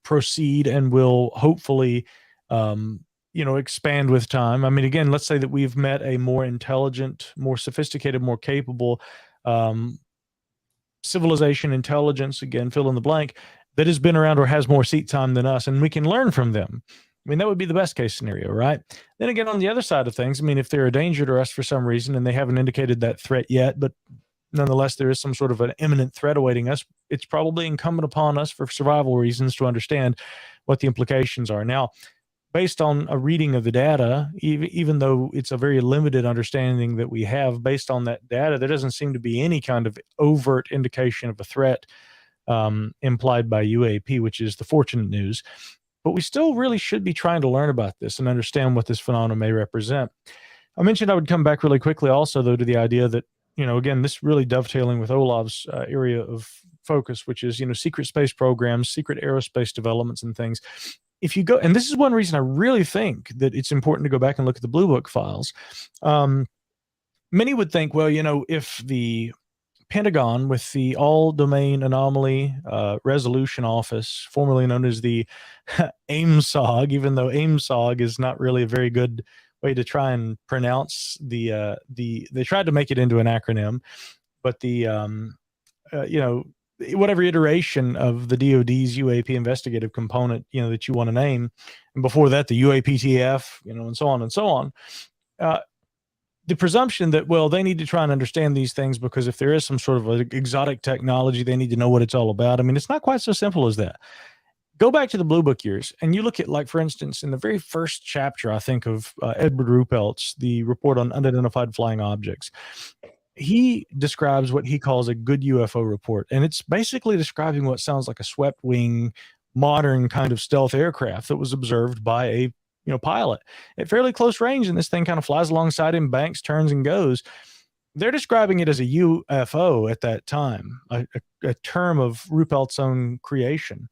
proceed and will hopefully, expand with time. Again, let's say that we've met a more intelligent, more sophisticated, more capable civilization, intelligence, again, fill in the blank, that has been around or has more seat time than us, and we can learn from them. That would be the best case scenario, right? Then again, on the other side of things, if they're a danger to us for some reason and they haven't indicated that threat yet, but nonetheless, there is some sort of an imminent threat awaiting us, it's probably incumbent upon us for survival reasons to understand what the implications are. Now, based on a reading of the data, even though it's a very limited understanding that we have, based on that data, there doesn't seem to be any kind of overt indication of a threat implied by UAP, which is the fortunate news. But we still really should be trying to learn about this and understand what this phenomenon may represent. I mentioned I would come back really quickly also, though, to the idea that, again, this really dovetailing with Olav's area of focus, which is, secret space programs, secret aerospace developments and things. If you go, and this is one reason I really think that it's important to go back and look at the Blue Book files. Many would think, well, if the Pentagon, with the All Domain Anomaly Resolution Office, formerly known as the AIMSOG, even though AIMSOG is not really a very good way to try and pronounce they tried to make it into an acronym, but whatever iteration of the DoD's UAP investigative component, that you want to name, and before that, the UAPTF, and so on and so on. The presumption that, well, they need to try and understand these things because if there is some sort of exotic technology, they need to know what it's all about. It's not quite so simple as that. Go back to the Blue Book years and you look at, like, for instance, in the very first chapter, I think, of Edward Ruppelt's, the report on unidentified flying objects. He describes what he calls a good UFO report. And it's basically describing what sounds like a swept wing, modern kind of stealth aircraft that was observed by a pilot at fairly close range, and this thing kind of flies alongside him, banks, turns, and goes. They're describing it as a UFO at that time, a term of Ruppelt's own creation,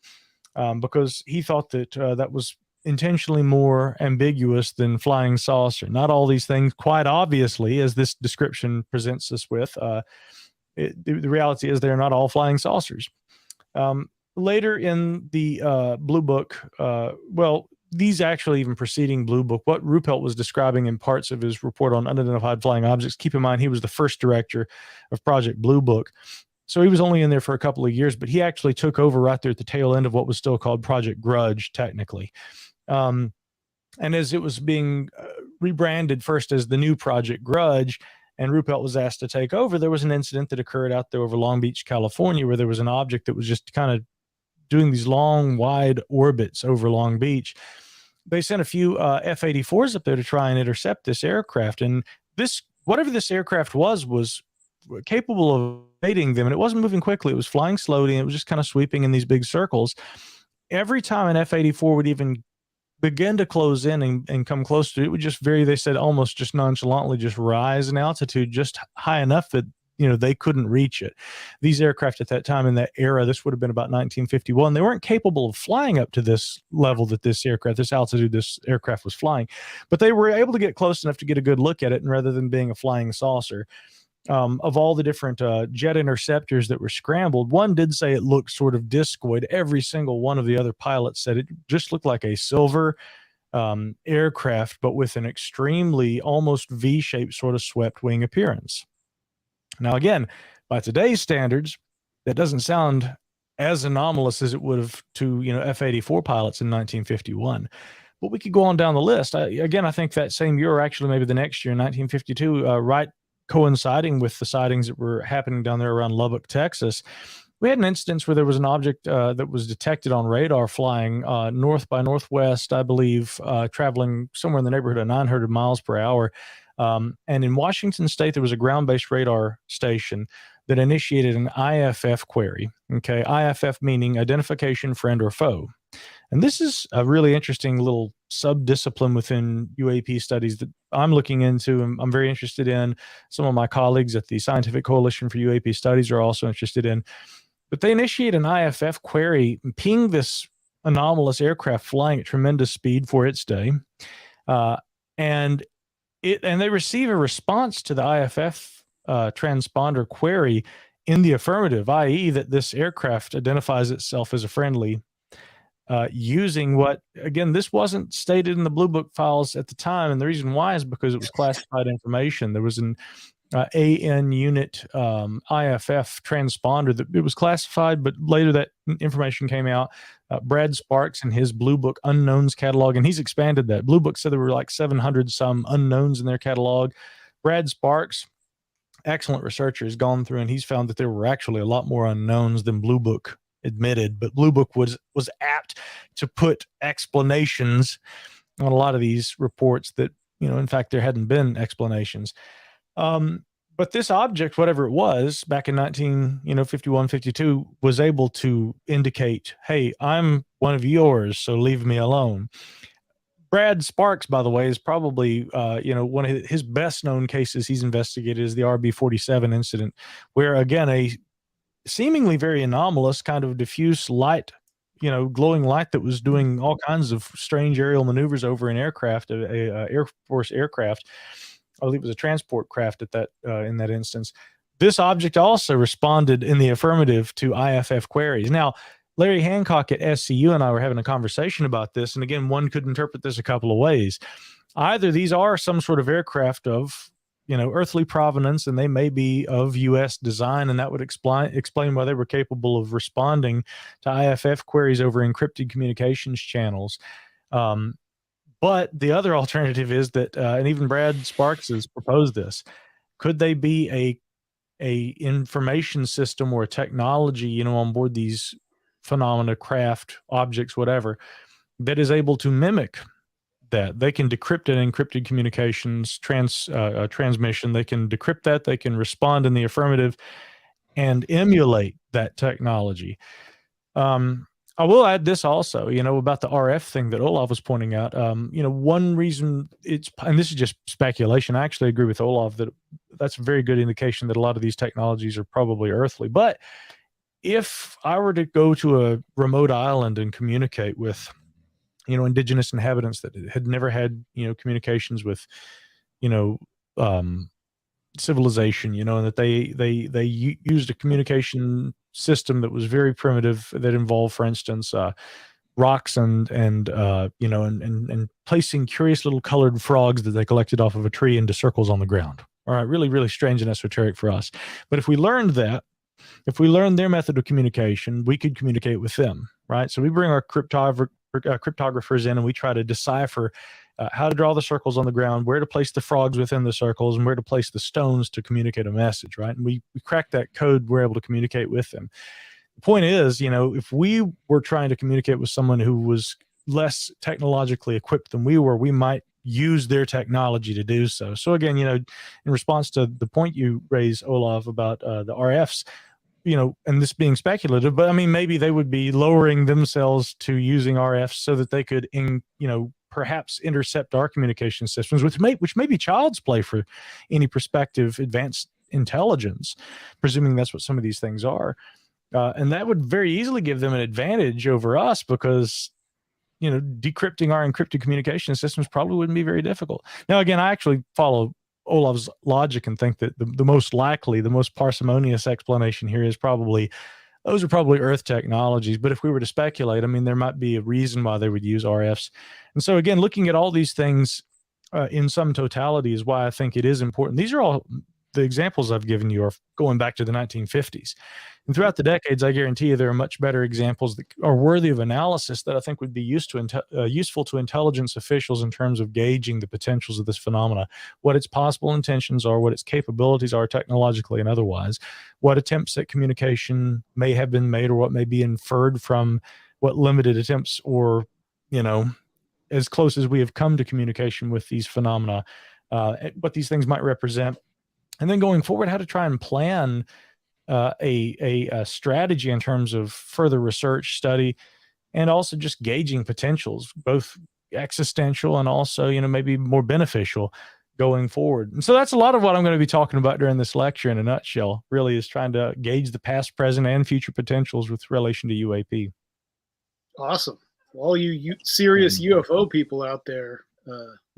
because he thought that that was intentionally more ambiguous than flying saucer. Not all these things, quite obviously, as this description presents us with. The reality is they're not all flying saucers. Later in the Blue Book, these actually even preceding Blue Book, what Ruppelt was describing in parts of his report on unidentified flying objects, keep in mind he was the first director of Project Blue Book. So he was only in there for a couple of years, but he actually took over right there at the tail end of what was still called Project Grudge, technically. And as it was being rebranded first as the new Project Grudge, and Ruppelt was asked to take over, there was an incident that occurred out there over Long Beach, California, where there was an object that was just kind of doing these long, wide orbits over Long Beach. They sent a few F-84s up there to try and intercept this aircraft. And this, whatever this aircraft was capable of evading them. And it wasn't moving quickly. It was flying slowly. And it was just kind of sweeping in these big circles. Every time an F-84 would even begin to close in and come close to it, would just they said almost just nonchalantly just rise in altitude just high enough that, you know, they couldn't reach it. These aircraft at that time, in that era, this would have been about 1951, they weren't capable of flying up to this level that this altitude this aircraft was flying, but they were able to get close enough to get a good look at it. And rather than being a flying saucer, of all the different jet interceptors that were scrambled, one did say it looked sort of discoid. Every single one of the other pilots said it just looked like a silver aircraft, but with an extremely almost V-shaped sort of swept wing appearance. Now, again, by today's standards, that doesn't sound as anomalous as it would have to, you know, F-84 pilots in 1951. But we could go on down the list. I think that same year, or actually maybe the next year, in 1952, right coinciding with the sightings that were happening down there around Lubbock, Texas, we had an instance where there was an object that was detected on radar flying north by northwest, I believe, traveling somewhere in the neighborhood of 900 miles per hour. And in Washington State, there was a ground-based radar station that initiated an IFF query. Okay, IFF meaning identification, friend, or foe. And this is a really interesting little sub-discipline within UAP studies that I'm looking into, and I'm very interested in. Some of my colleagues at the Scientific Coalition for UAP Studies are also interested in. But they initiate an IFF query and ping this anomalous aircraft flying at tremendous speed for its day. And they receive a response to the IFF transponder query in the affirmative, i.e. that this aircraft identifies itself as a friendly, using what, again, this wasn't stated in the Blue Book files at the time. And the reason why is because it was classified information. There was an AN unit IFF transponder that it was classified, but later that information came out. Brad Sparks in his Blue Book unknowns catalog, and he's expanded that. Blue Book said there were like 700 some unknowns in their catalog. Brad Sparks, excellent researcher, has gone through and he's found that there were actually a lot more unknowns than Blue Book admitted, but Blue Book was apt to put explanations on a lot of these reports that, you know, in fact, there hadn't been explanations. But this object, whatever it was, back in 1951, 52, was able to indicate, hey, I'm one of yours, so leave me alone. Brad Sparks, by the way, is probably, one of his best known cases he's investigated is the Rb47 incident, where, again, a seemingly very anomalous kind of diffuse light, glowing light that was doing all kinds of strange aerial maneuvers over an aircraft, a Air Force aircraft. I believe it was a transport craft at that in that instance. This object also responded in the affirmative to IFF queries. Now, Larry Hancock at SCU and I were having a conversation about this, and again, one could interpret this a couple of ways. Either these are some sort of aircraft of earthly provenance, and they may be of U.S. design, and that would explain why they were capable of responding to IFF queries over encrypted communications channels. But the other alternative is that, and even Brad Sparks has proposed this, could they be a information system or a technology, on board these phenomena, craft, objects, whatever, that is able to mimic that? They can decrypt an encrypted communications transmission. They can decrypt that. They can respond in the affirmative and emulate that technology. I will add this also, about the RF thing that Olav was pointing out. One reason and this is just speculation. I actually agree with Olav that that's a very good indication that a lot of these technologies are probably earthly. But if I were to go to a remote island and communicate with indigenous inhabitants that had never had, communications with, civilization, and that they used a communication system that was very primitive, that involved, for instance, rocks and placing curious little colored frogs that they collected off of a tree into circles on the ground. All right, really, really strange and esoteric for us. But if we learned their method of communication, we could communicate with them, right? So we bring our cryptographers in, and we try to decipher how to draw the circles on the ground, where to place the frogs within the circles, and where to place the stones to communicate a message, right? And we crack that code, we're able to communicate with them. The point is, if we were trying to communicate with someone who was less technologically equipped than we were, we might use their technology to do so. So again, in response to the point you raised, Olav, about the RFs, and this being speculative, but I mean, maybe they would be lowering themselves to using RFs so that they could, perhaps intercept our communication systems, which may be child's play for any prospective advanced intelligence, presuming that's what some of these things are. And that would very easily give them an advantage over us, because, decrypting our encrypted communication systems probably wouldn't be very difficult. Now, again, I actually follow Olav's logic and think that the most likely, the most parsimonious explanation here is those are probably Earth technologies. But if we were to speculate, I mean, there might be a reason why they would use RFs. And so again, looking at all these things in some totality is why I think it is important. These are all the examples I've given you are going back to the 1950s. And throughout the decades, I guarantee you there are much better examples that are worthy of analysis that I think would be useful to intelligence officials in terms of gauging the potentials of this phenomena, what its possible intentions are, what its capabilities are technologically and otherwise, what attempts at communication may have been made, or what may be inferred from what limited attempts, or, as close as we have come to communication with these phenomena, what these things might represent. And then going forward, how to try and plan a strategy in terms of further research, study, and also just gauging potentials, both existential and also, maybe more beneficial going forward. And so that's a lot of what I'm going to be talking about during this lecture in a nutshell, really, is trying to gauge the past, present, and future potentials with relation to UAP. Awesome. Well, all you serious UFO people out there,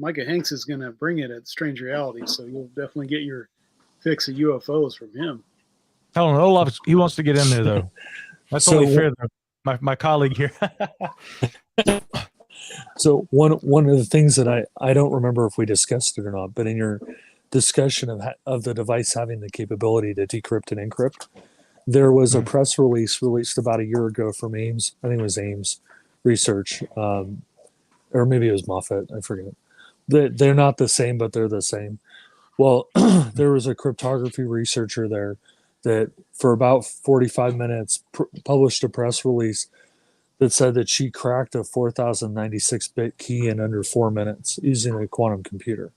MIcah Hanks is going to bring it at Strange Reality, so you'll definitely get your fix of UFOs from him. I don't know. Olav, he wants to get in there, though. That's only fair, though. My colleague here. So one of the things that I don't remember if we discussed it or not, but in your discussion of the device having the capability to decrypt and encrypt, there was a press release released about a year ago from Ames. I think it was Ames Research, or maybe it was Moffett. I forget. They're not the same, but they're the same. Well, there was a cryptography researcher there that for about 45 minutes published a press release that said that she cracked a 4096-bit key in under 4 minutes using a quantum computer.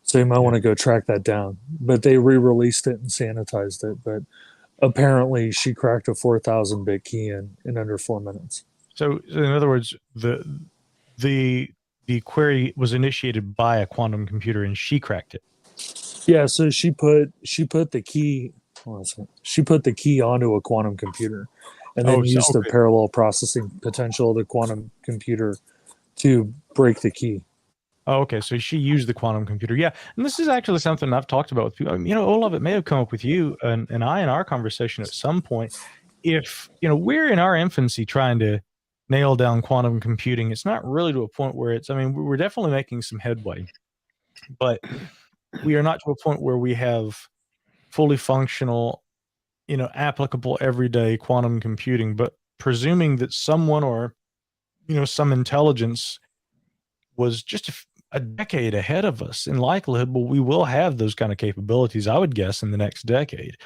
So you might want to go track that down. But they re-released it and sanitized it. But apparently she cracked a 4000-bit key in under 4 minutes. So in other words, the query was initiated by a quantum computer and she cracked it. Yeah, so she put the key. She put the key onto a quantum computer, and then used the parallel processing potential of the quantum computer to break the key. Oh, okay. So she used the quantum computer. Yeah. And this is actually something I've talked about with people. Olav, it may have come up with you and I in our conversation at some point. If, we're in our infancy trying to nail down quantum computing, it's not really to a point where we're definitely making some headway, but we are not to a point where we have fully functional, applicable everyday quantum computing. But presuming that someone or, some intelligence was just a decade ahead of us in likelihood, well, we will have those kind of capabilities, I would guess, in the next decade.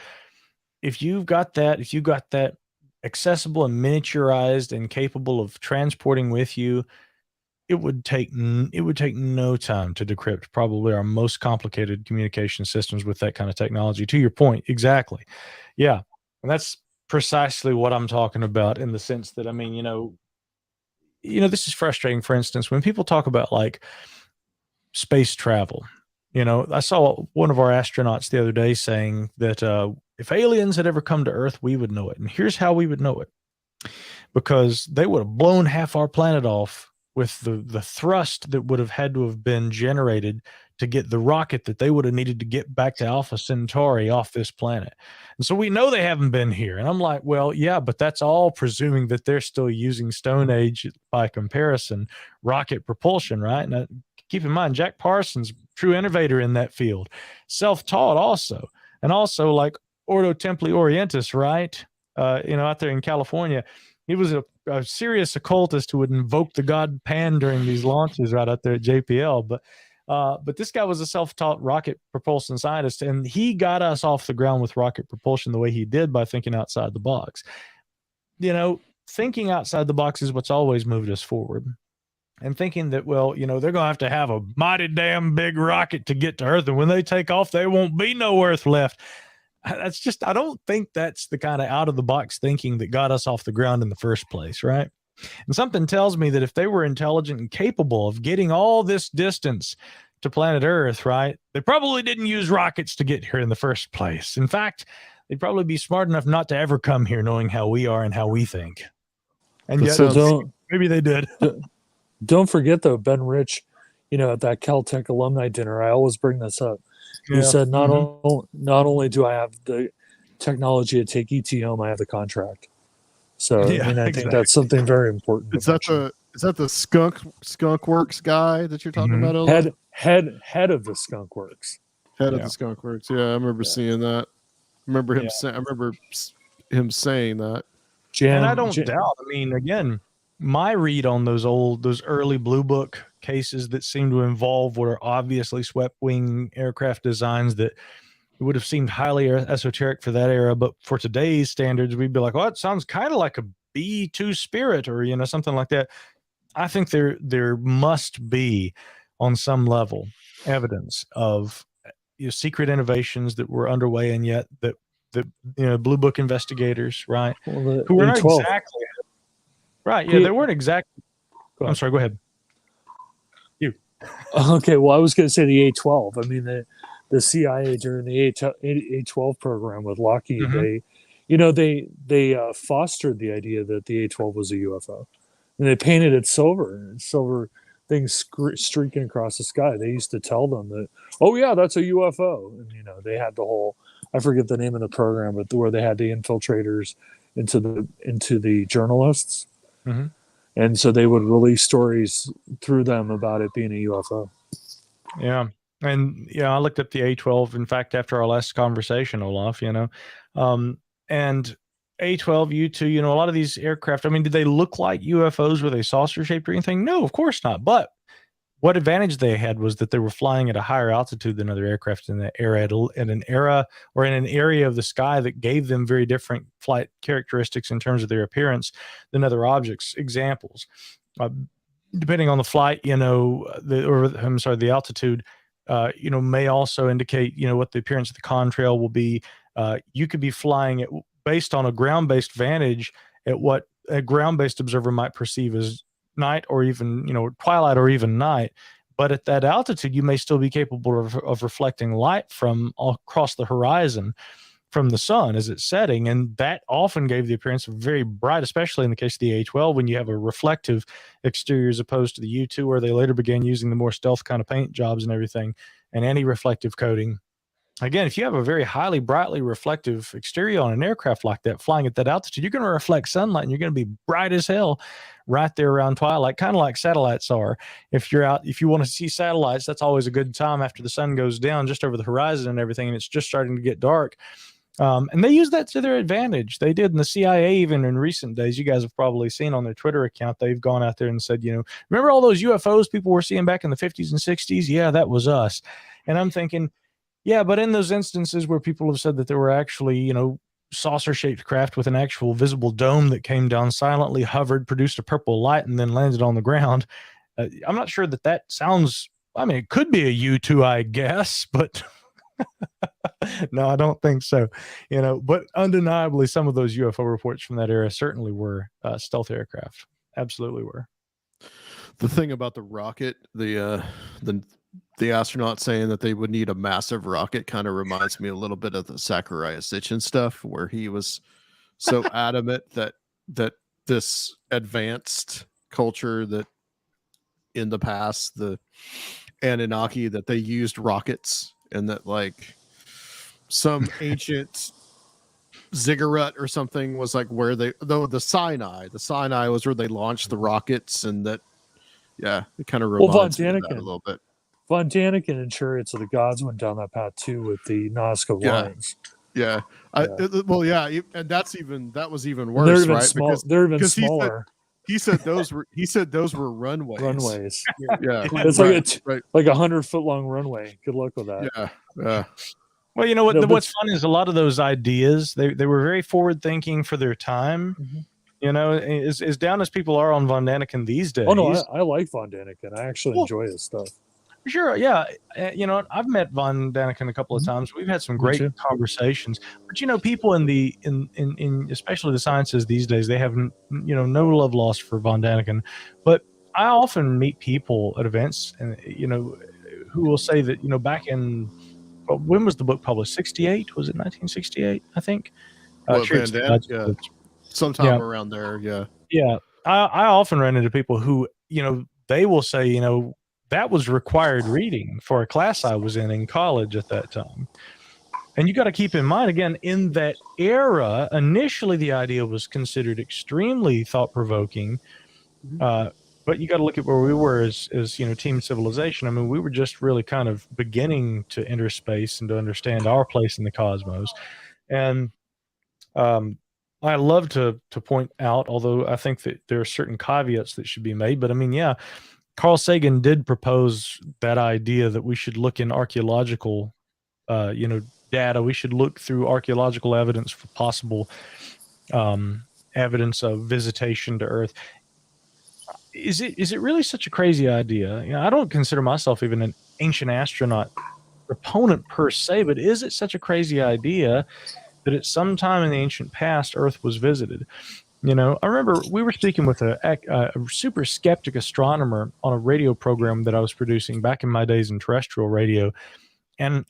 If you've got that accessible and miniaturized and capable of transporting with you, it would take no time to decrypt probably our most complicated communication systems with that kind of technology. To your point, exactly. Yeah. And that's precisely what I'm talking about, in the sense that, this is frustrating. For instance, when people talk about like space travel, I saw one of our astronauts the other day saying that if aliens had ever come to Earth, we would know it. And here's how we would know it. Because they would have blown half our planet off with the thrust that would have had to have been generated to get the rocket that they would have needed to get back to Alpha Centauri off this planet. And so we know they haven't been here. And I'm like, well, yeah, but that's all presuming that they're still using Stone Age, by comparison, rocket propulsion, right? And keep in mind, Jack Parsons, true innovator in that field, self-taught also. And also like Ordo Templi Orientis, right? Out there in California, he was a serious occultist who would invoke the god Pan during these launches right out there at JPL. But this guy was a self-taught rocket propulsion scientist, and he got us off the ground with rocket propulsion the way he did by thinking outside the box. Thinking outside the box is what's always moved us forward. And thinking that, well, they're going to have a mighty damn big rocket to get to Earth, and when they take off, there won't be no Earth left. That's just, I don't think that's the kind of out-of-the-box thinking that got us off the ground in the first place, right? And something tells me that if they were intelligent and capable of getting all this distance to planet Earth, right, they probably didn't use rockets to get here in the first place. In fact, they'd probably be smart enough not to ever come here knowing how we are and how we think. And yet, maybe they did. Don't forget, though, Ben Rich, at that Caltech alumni dinner, I always bring this up. He said, not only do I have the technology to take ET home, I have the contract. So I think that's something very important. Is that the Skunk Works guy that you're talking about? Olav? Head of the Skunk Works. Head of the Skunk Works. Yeah, I remember seeing that. I remember him saying that. And I don't doubt. I mean, again, my read on those early Blue Book cases that seem to involve what are obviously swept wing aircraft designs that would have seemed highly esoteric for that era, but for today's standards, we'd be like, "Oh, it sounds kind of like a B-2 Spirit," or something like that. I think there must be, on some level, evidence of secret innovations that were underway, and yet that Blue Book investigators, right, who were not exactly right. Yeah, they weren't exactly. I'm sorry. Go ahead. You. Okay. Well, I was going to say the A-12. I mean, the CIA during the A-12 program with Lockheed, they fostered the idea that the A-12 was a UFO, and they painted it silver things streaking across the sky. They used to tell them that, oh yeah, that's a UFO, and they had the whole, I forget the name of the program, but where they had the infiltrators into the journalists. Mm-hmm. And so they would release stories through them about it being a UFO. Yeah. And I looked up the A-12, in fact, after our last conversation, Olav, and A-12, U-2, a lot of these aircraft, I mean, did they look like UFOs? Were they saucer shaped or anything? No, of course not. But what advantage they had was that they were flying at a higher altitude than other aircraft in that era, in an area of the sky that gave them very different flight characteristics in terms of their appearance than other objects. Examples, depending on the flight, the altitude, may also indicate, what the appearance of the contrail will be. You could be flying based on a ground-based vantage at what a ground-based observer might perceive as night or even, twilight or even night. But at that altitude, you may still be capable of reflecting light from across the horizon from the sun as it's setting. And that often gave the appearance of very bright, especially in the case of the A-12, when you have a reflective exterior as opposed to the U-2, where they later began using the more stealth kind of paint jobs and everything, and anti-reflective coating. Again, if you have a very highly brightly reflective exterior on an aircraft like that, flying at that altitude, you're going to reflect sunlight and you're going to be bright as hell right there around twilight, kind of like satellites are. If you want to see satellites, that's always a good time after the sun goes down just over the horizon and everything, and it's just starting to get dark. And they use that to their advantage. They did in the CIA, even in recent days. You guys have probably seen on their Twitter account, they've gone out there and said, remember all those UFOs people were seeing back in the 50s and 60s? Yeah, that was us. And I'm thinking, yeah, but in those instances where people have said that there were actually, saucer-shaped craft with an actual visible dome that came down silently, hovered, produced a purple light, and then landed on the ground, I'm not sure that sounds, I mean, it could be a U-2, I guess, but no, I don't think so. But undeniably, some of those UFO reports from that era certainly were stealth aircraft. Absolutely were. The thing about the rocket, the astronaut saying that they would need a massive rocket kind of reminds me a little bit of the Zachariah Sitchin stuff, where he was so adamant that this advanced culture that in the past, the Anunnaki, that they used rockets, and that like some ancient ziggurat or something was like where the Sinai was where they launched the rockets, and that it kind of reminds me of that a little bit. Von Daniken and Chariots of the Gods went down that path too with the Nazca lines. Yeah. And that was even worse. They're even right? small. They're even smaller. He said those were runways. Runways. Yeah. It's like a 100-foot long runway. Good luck with that. Yeah. Well, you know what? What's fun is a lot of those ideas. They were very forward thinking for their time. Mm-hmm. You know, as down as people are on Von Daniken these days. Oh no, I like Von Daniken. I actually enjoy his stuff. Sure, yeah. You know, I've met Von Daniken a couple of times. We've had some great conversations. But you know, people in especially the sciences these days, they have no love lost for Von Daniken. But I often meet people at events, and who will say that back in when was the book published? 68? Was it 1968? I think. Sometime around there. Yeah. Yeah, I often run into people who they will say that was required reading for a class I was in college at that time. And you got to keep in mind, again, in that era, initially the idea was considered extremely thought-provoking. But you got to look at where we were as Team Civilization. I mean, we were just really kind of beginning to enter space and to understand our place in the cosmos. And I love to point out, although I think that there are certain caveats that should be made, but I mean, Carl Sagan did propose that idea that we should look in archaeological, data. We should look through archaeological evidence for possible evidence of visitation to Earth. Is it really such a crazy idea? I don't consider myself even an ancient astronaut proponent per se, but is it such a crazy idea that at some time in the ancient past, Earth was visited? I remember we were speaking with a super skeptic astronomer on a radio program that I was producing back in my days in terrestrial radio. And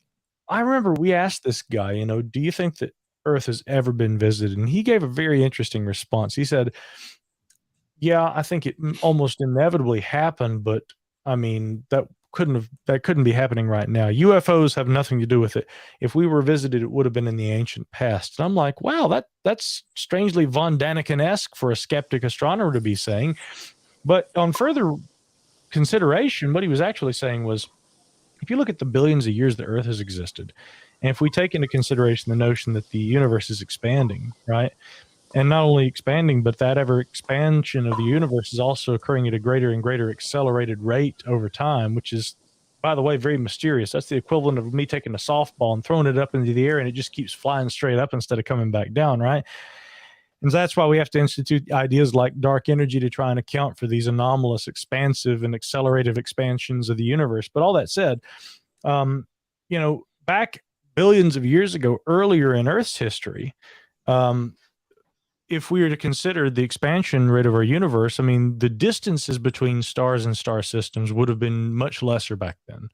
I remember we asked this guy, do you think that Earth has ever been visited? And he gave a very interesting response. He said, yeah, I think it almost inevitably happened, but I mean, that couldn't be happening right now. UFOs have nothing to do with it. If we were visited, it would have been in the ancient past. And I'm like, wow, that's strangely Von Daniken-esque for a skeptic astronomer to be saying. But on further consideration, what he was actually saying was, if you look at the billions of years that Earth has existed, and if we take into consideration the notion that the universe is expanding, right? And not only expanding, but that ever expansion of the universe is also occurring at a greater and greater accelerated rate over time, which is, by the way, very mysterious. That's the equivalent of me taking a softball and throwing it up into the air, and it just keeps flying straight up instead of coming back down, right? And so that's why we have to institute ideas like dark energy to try and account for these anomalous, expansive, and accelerative expansions of the universe. But all that said, back billions of years ago, earlier in Earth's history, if we were to consider the expansion rate of our universe, I mean, the distances between stars and star systems would have been much lesser back then.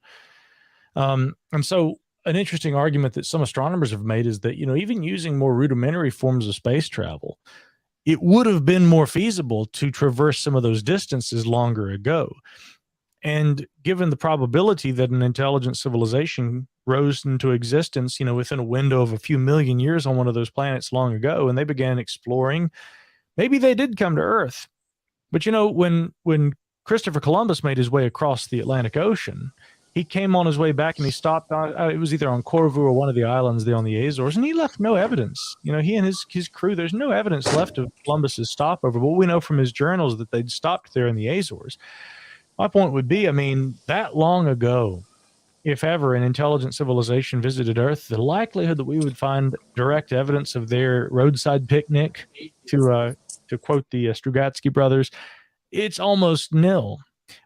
And so an interesting argument that some astronomers have made is that, even using more rudimentary forms of space travel, it would have been more feasible to traverse some of those distances longer ago. And given the probability that an intelligent civilization rose into existence, within a window of a few million years on one of those planets long ago, and they began exploring, maybe they did come to Earth. But, when Christopher Columbus made his way across the Atlantic Ocean, he came on his way back and he stopped on, it was either on Corfu or one of the islands there on the Azores, and he left no evidence. He and his crew, there's no evidence left of Columbus's stopover. But we know from his journals that they'd stopped there in the Azores. My point would be, I mean, that long ago, if ever an intelligent civilization visited Earth, the likelihood that we would find direct evidence of their roadside picnic, to quote the Strugatsky brothers, it's almost nil.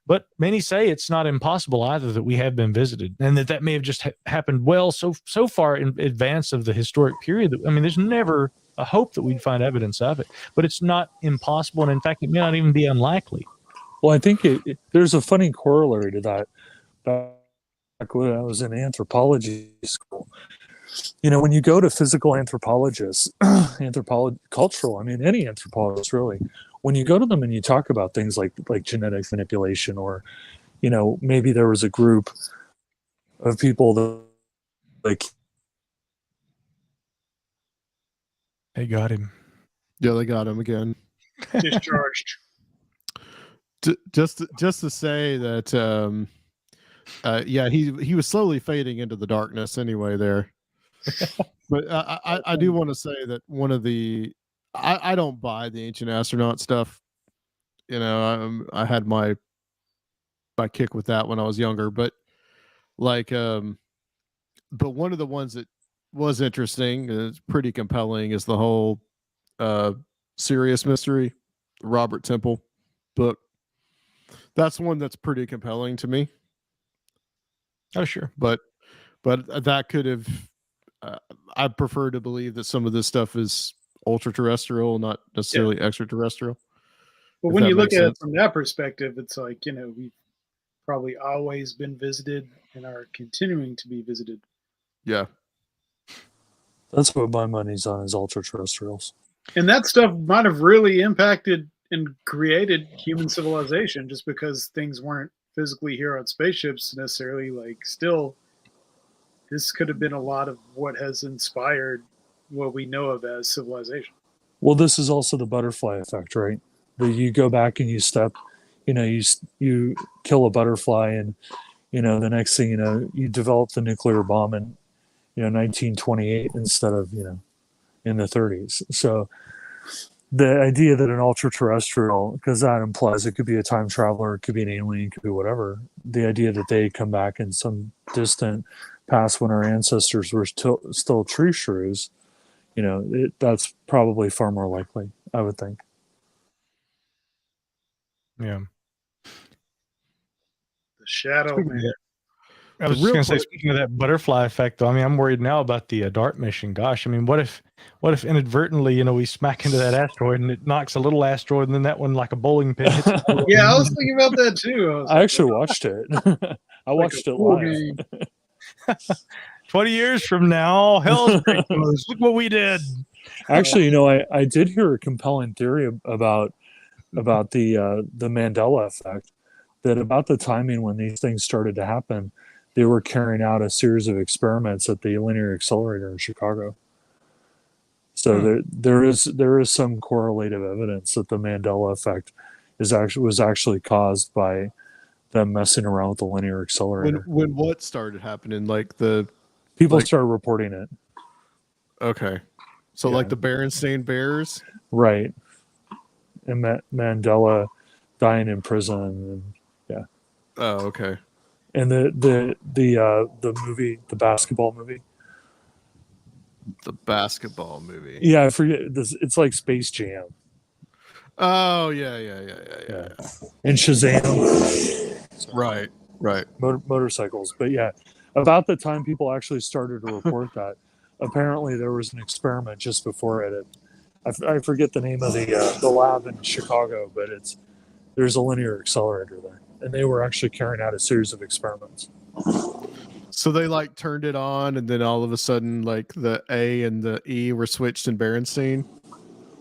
But many say it's not impossible either that we have been visited, and that may have just happened so far in advance of the historic period. I mean, there's never a hope that we'd find evidence of it, but it's not impossible, and in fact, it may not even be unlikely. Well, I think there's a funny corollary to that. Back when I was in anthropology school, when you go to physical anthropologists, cultural, I mean, any anthropologist really, when you go to them and you talk about things like genetic manipulation, or maybe there was a group of people that like They got him. Yeah, they got him again. Discharged. Just to say that, yeah, he was slowly fading into the darkness anyway there. But I do want to say that one of the I don't buy the ancient astronaut stuff. I had my kick with that when I was younger, but like but one of the ones that was interesting, is pretty compelling, is the whole Serious Mystery, Robert Temple book. That's one that's pretty compelling to me. Oh, sure. But that could have I prefer to believe that some of this stuff is ultra terrestrial, not necessarily extraterrestrial. But If when that you look makes at it sense. from that perspective, it's like, we've probably always been visited and are continuing to be visited. Yeah. that's what my money's on, is ultra terrestrials. And that stuff might have really impacted and created human civilization, just because things weren't physically here on spaceships necessarily. Like, still, this could have been a lot of what has inspired what we know of as civilization. Well, this is also the butterfly effect, right? That you go back and you step, you kill a butterfly, and the next thing you know, you develop the nuclear bomb in 1928 instead of in the 30s. So the idea that an ultra terrestrial, because that implies it could be a time traveler, it could be an alien, it could be whatever. The idea that they come back in some distant past when our ancestors were still tree shrews, that's probably far more likely, I would think. Yeah. The shadow man. I was just going to say, speaking of that butterfly effect, though, I mean, I'm worried now about the DART mission. Gosh, I mean, what if inadvertently, we smack into that asteroid and it knocks a little asteroid, and then that one, like a bowling pin, hits it. Yeah, I was thinking about that too. I actually watched it. I watched it live. 20 years from now, hell's breaking loose. Look what we did. Actually, I did hear a compelling theory about the Mandela effect, that about the timing when these things started to happen, they were carrying out a series of experiments at the Linear Accelerator in Chicago. So there is some correlative evidence that the Mandela effect was actually caused by them messing around with the Linear Accelerator. When what started happening? Like the people started reporting it. Okay. So like the Berenstain Bears? Right. And Mandela dying in prison, and yeah. Oh, okay. And the movie, the basketball movie. The basketball movie. Yeah, I forget this. It's like Space Jam. Oh yeah. And Shazam. Right. Motorcycles. But yeah, about the time people actually started to report that, apparently there was an experiment just before it. I forget the name of the lab in Chicago, but there's a linear accelerator there, and they were actually carrying out a series of experiments. So they like turned it on, and then all of a sudden, like the A and the E were switched in Berenstain.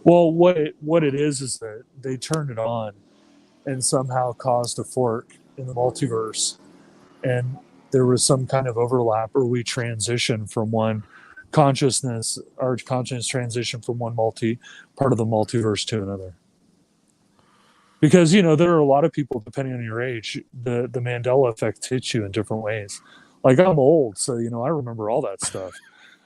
Well, what it is that they turned it on, and somehow caused a fork in the multiverse, and there was some kind of overlap, or we transition from one consciousness, our consciousness transition from one part of the multiverse to another. Because there are a lot of people, depending on your age, the Mandela effect hits you in different ways. Like, I'm old, so I remember all that stuff.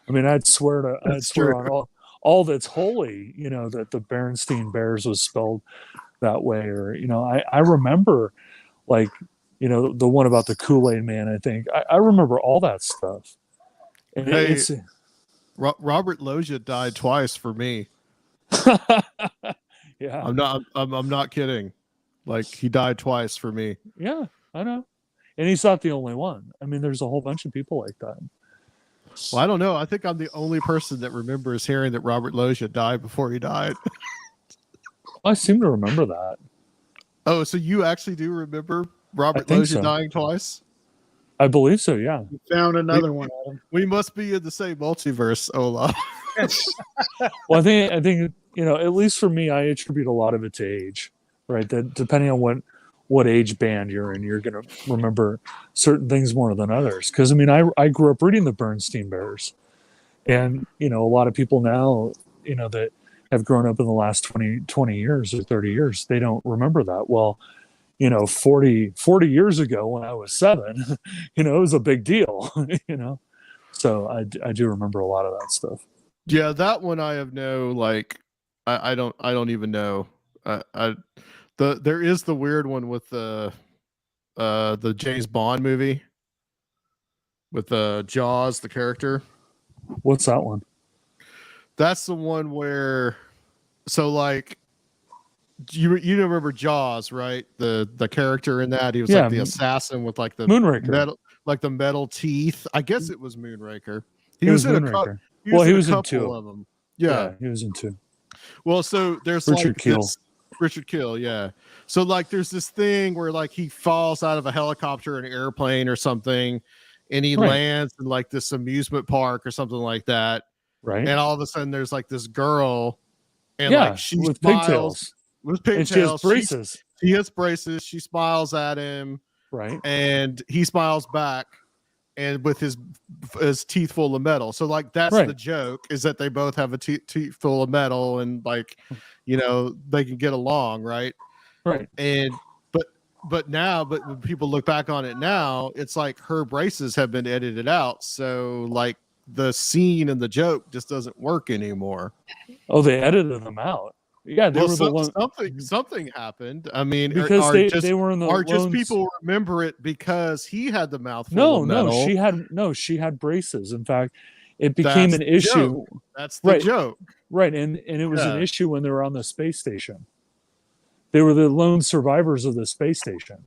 I mean, I'd swear on all that's holy, that the Berenstain Bears was spelled that way, or I remember, like, the one about the Kool-Aid Man. I think I remember all that stuff. And hey, Robert Loggia died twice for me. Yeah, I'm not kidding. Like, he died twice for me. Yeah, I know. And he's not the only one. I mean, there's a whole bunch of people like that. Well, I don't know. I think I'm the only person that remembers hearing that Robert Loggia died before he died. I seem to remember that. Oh, so you actually do remember Robert Loggia dying twice? I believe so, yeah. You found another one, Adam. We must be in the same multiverse, Olav. Well, I think at least for me, I attribute a lot of it to age, right? That depending on what age band you're in, you're going to remember certain things more than others. Because, I mean, I grew up reading the Bernstein Bears. And, a lot of people now, that have grown up in the last 20 years or 30 years, they don't remember that. Well, 40 years ago when I was 7, it was a big deal, So I do remember a lot of that stuff. Yeah, that one I have no, like, I don't even know. There is the weird one with the James Bond movie with Jaws, the character. What's that one? That's the one where, so like, you remember Jaws, right? The character in that, he was like the assassin with like the metal teeth. I guess it was Moonraker. He was in Moonraker. He was in a couple of them. Yeah, he was in 2. Well, so there's Richard Kiel. Richard Kiel, yeah. So like there's this thing where like he falls out of a helicopter or an airplane or something, and he lands in like this amusement park or something like that. Right. And all of a sudden there's like this girl, and yeah, like she with smiles pigtails. with pigtails. And she has braces. She has braces. She smiles at him. Right. And he smiles back, and with his teeth full of metal. So like that's the joke, is that they both have a teeth full of metal, and like, they can get along, right? Right. And but when people look back on it now, it's like her braces have been edited out, so like the scene and the joke just doesn't work anymore. Oh, they edited them out. Yeah, they were the one. Something happened. I mean, because they were in the or just people remember it because he had the mouth full no of metal. she had braces. In fact, it became an issue. That's the joke, right? And it was an issue when they were on the space station. They were the lone survivors of the space station.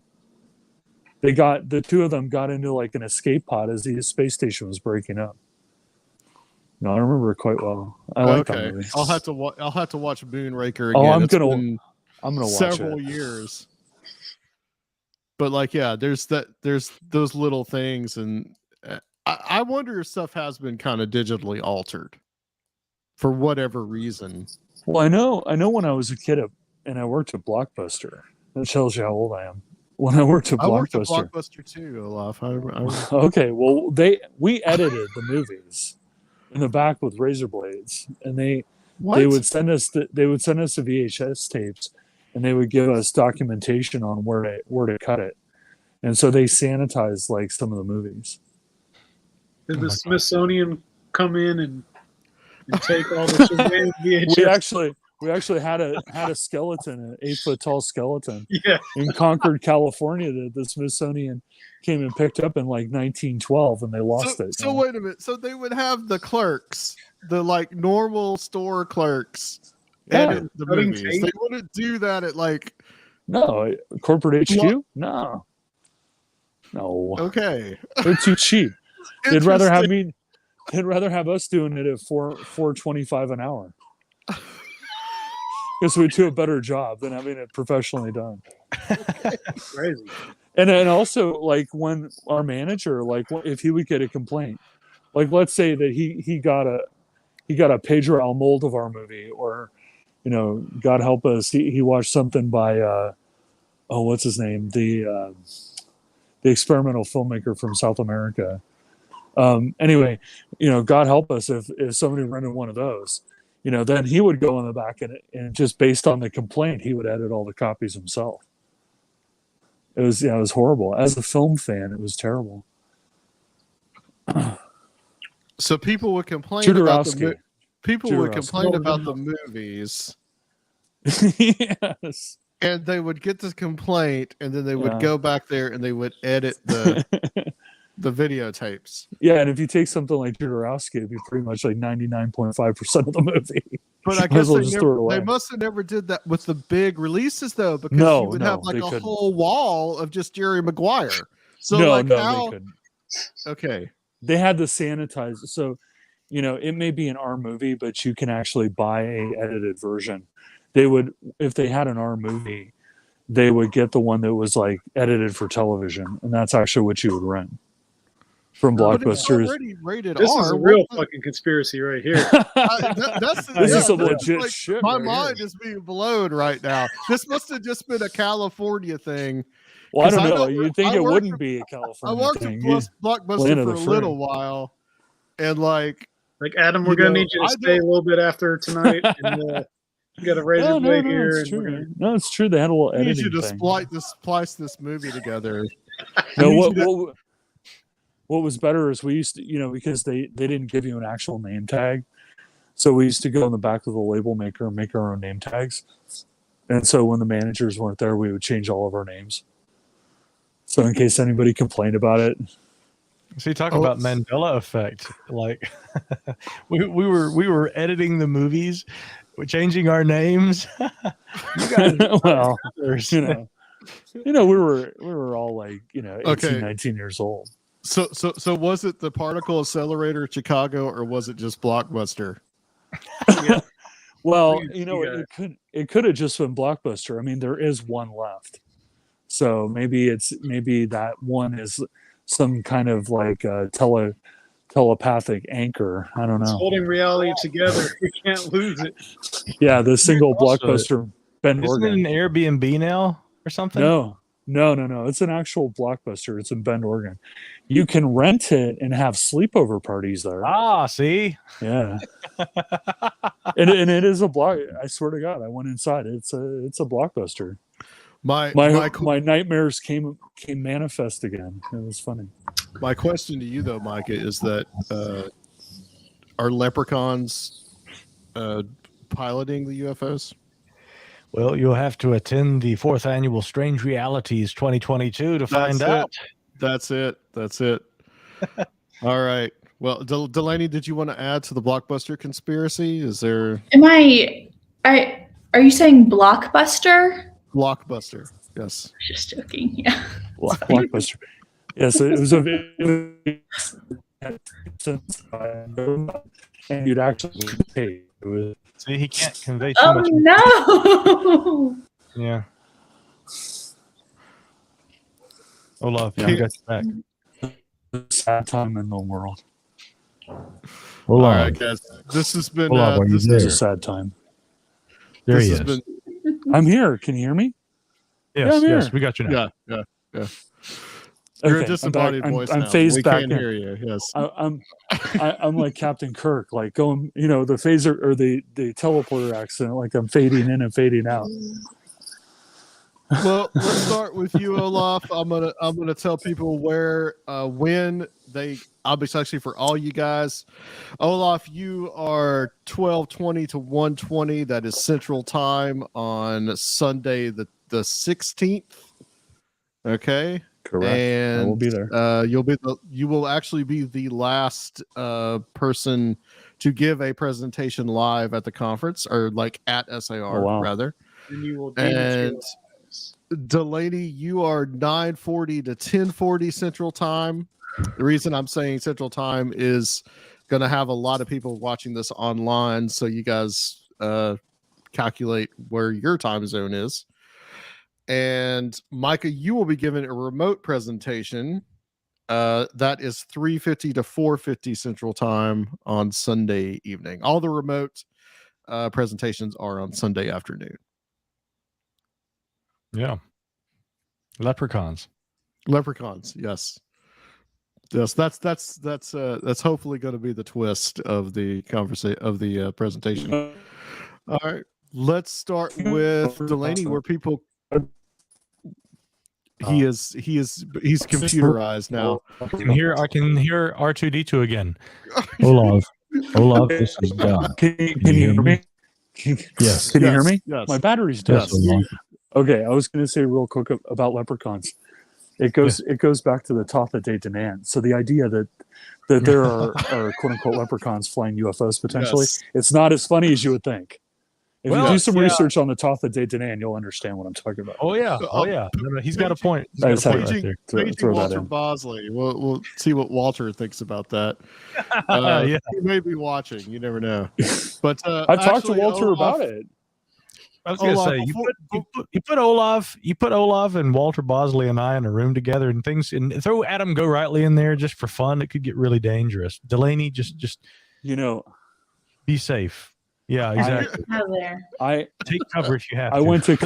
The 2 of them got into like an escape pod as the space station was breaking up. No, I remember it quite well. I like that movie. I'll have to watch Moonraker again. Oh, I'm gonna watch several years. But like, yeah, there's those little things, and I wonder if stuff has been kind of digitally altered for whatever reason. Well, I know when I was a kid and I worked at Blockbuster. That tells you how old I am. When I worked at Blockbuster. I worked at Blockbuster too, Olav. Okay, well, we edited the movies in the back with razor blades, and they would send us the VHS tapes, and they would give us documentation on where to cut it, and so they sanitized like some of the movies. Did the Smithsonian come in and take all the VHS? We actually had a skeleton, an 8-foot tall skeleton, yeah, in Concord, California, that the Smithsonian came and picked up in like 1912, and they lost it. So wait a minute. So they would have the clerks, the like normal store clerks, edit the movies. They wouldn't do that at like corporate HQ. No. Okay, they're too cheap. They'd rather have us doing it at $4.25 an hour. Because we'd do a better job than having it professionally done. Crazy. And also, like, when our manager, like, if he would get a complaint, like, let's say that he got a Pedro Almodovar of our movie, or, God help us, he watched something by, what's his name, the experimental filmmaker from South America. Anyway, God help us if somebody rented one of those. Then he would go in the back and just based on the complaint, he would edit all the copies himself. It was horrible. As a film fan, it was terrible. So people would complain about the movies. Yes. And they would get this complaint, and then they would go back there and they would edit the videotapes. Yeah, and if you take something like Jodorowsky, it'd be pretty much like 99.5% of the movie. But I guess they must have never did that with the big releases, though, because you would have like a whole wall of just Jerry Maguire. So they couldn't. Okay. They had the sanitizer. So, it may be an R movie, but you can actually buy a edited version. They would, if they had an R movie, they would get the one that was like edited for television, and that's actually what you would rent. from But it's Blockbusters. already rated This R. is a real fucking conspiracy right here. This is some legit shit. My right mind here. is being blown right now. This must have just been a California thing. Well, I 'Cause don't I know. know You'd think I it worked wouldn't at- be a I California worked at thing. Blockbuster Land of for the a free. little while, and like, Like Adam, we're You gonna know, need you to I stay a don't- little bit after tonight, and you got a razor No, blade no, here, it's and we're true. gonna. No, it's true. They had a little I need you editing to thing. splice this movie together. No, I need you what was better is we used to, because they didn't give you an actual name tag, so we used to go in the back of the label maker and make our own name tags. And so when the managers weren't there, we would change all of our names. So in case anybody complained about it, See, talk about Mandela effect. Like we were editing the movies, we're changing our names. You guys, well, brothers. we were all like 18, Okay. 19 years old. So was it the Particle Accelerator Chicago, or was it just Blockbuster? Well, Yeah. it could have just been Blockbuster. I mean, there is one left, so maybe that one is some kind of like telepathic anchor. I don't It's know. holding reality together. We can't lose it. Yeah, the single Also, Blockbuster Bend, Isn't it Oregon. an Airbnb now or something? No. It's an actual Blockbuster. It's in Bend, Oregon. You can rent it and have sleepover parties there. Ah, see. Yeah. and it is a block. I swear to God, I went inside. It's a Blockbuster. My nightmares came manifest again. It was funny. My question to you though, Micah, is that are leprechauns piloting the UFOs? Well, you'll have to attend the 4th annual Strange Realities 2022 to find out. That's it. All right. Well, Delainey, did you want to add to the Blockbuster conspiracy? Is there? Are you saying Blockbuster? Blockbuster. Yes. Just joking. Yeah. Blockbuster. Yes, it was and you'd actually pay. It was, See, he can't convey too Oh much. no! Yeah. Olav, Yeah. you got your back. a sad time in the world. All right, guys. This has been. Olav, are you This It was there? a sad time. There this he has is. been. I'm here. Can you hear me? Yes, I'm yes, here. we got you now. Yeah. You're a disembodied I'm back. voice I'm now. phased We back can't in. hear you. Yes. I'm like Captain Kirk, like going, the phaser or the teleporter accident, like I'm fading in and fading out. Well, let's start with you, Olaf. I'm gonna tell people where, when they. Obviously, actually, for all you guys, Olaf, you are 12:20 to 1:20. That is Central Time on Sunday, the 16th. Okay. Correct. And I will be there. you will actually be the last person to give a presentation live at the conference, or like at SAR, Oh, wow. rather. And you will. And Delainey, you are 9:40 to 10:40 Central Time. The reason I'm saying Central Time is going to have a lot of people watching this online, so you guys calculate where your time zone is. And Micah, you will be given a remote presentation. That is 3:50 to 4:50 Central Time on Sunday evening. All the remote presentations are on Sunday afternoon. Yeah. Leprechauns. Leprechauns, yes. Yes, that's hopefully going to be the twist of the conversation of the presentation. All right, let's start with Delainey, where people. He's computerized now. I can hear R2D2 again. Olav, this is Don. Can you hear me? Yes. Can you hear me? Yes. My battery's dead. Yes, Olav. Okay, I was going to say real quick about leprechauns. It goes back to the Totha de Danann. So the idea that there are quote unquote leprechauns flying UFOs potentially, Yes. it's not as funny as you would think. If you Well, do some yeah. research on the Totha de Danann, you'll understand what I'm talking about. Oh yeah. Oh yeah. No, he's got a point. He's got a point right there. Paging Throw that Walter in. Bosley. We'll see what Walter thinks about that. Yeah. He may be watching. You never know. But I've talked to actually, Walter Olaf, about it. I was gonna say you put Olav and Walter Bosley and I in a room together and things, and throw Adam Go Rightly in there just for fun. It could get really dangerous. Delainey, just be safe. Yeah, exactly. I take cover if you have. I went to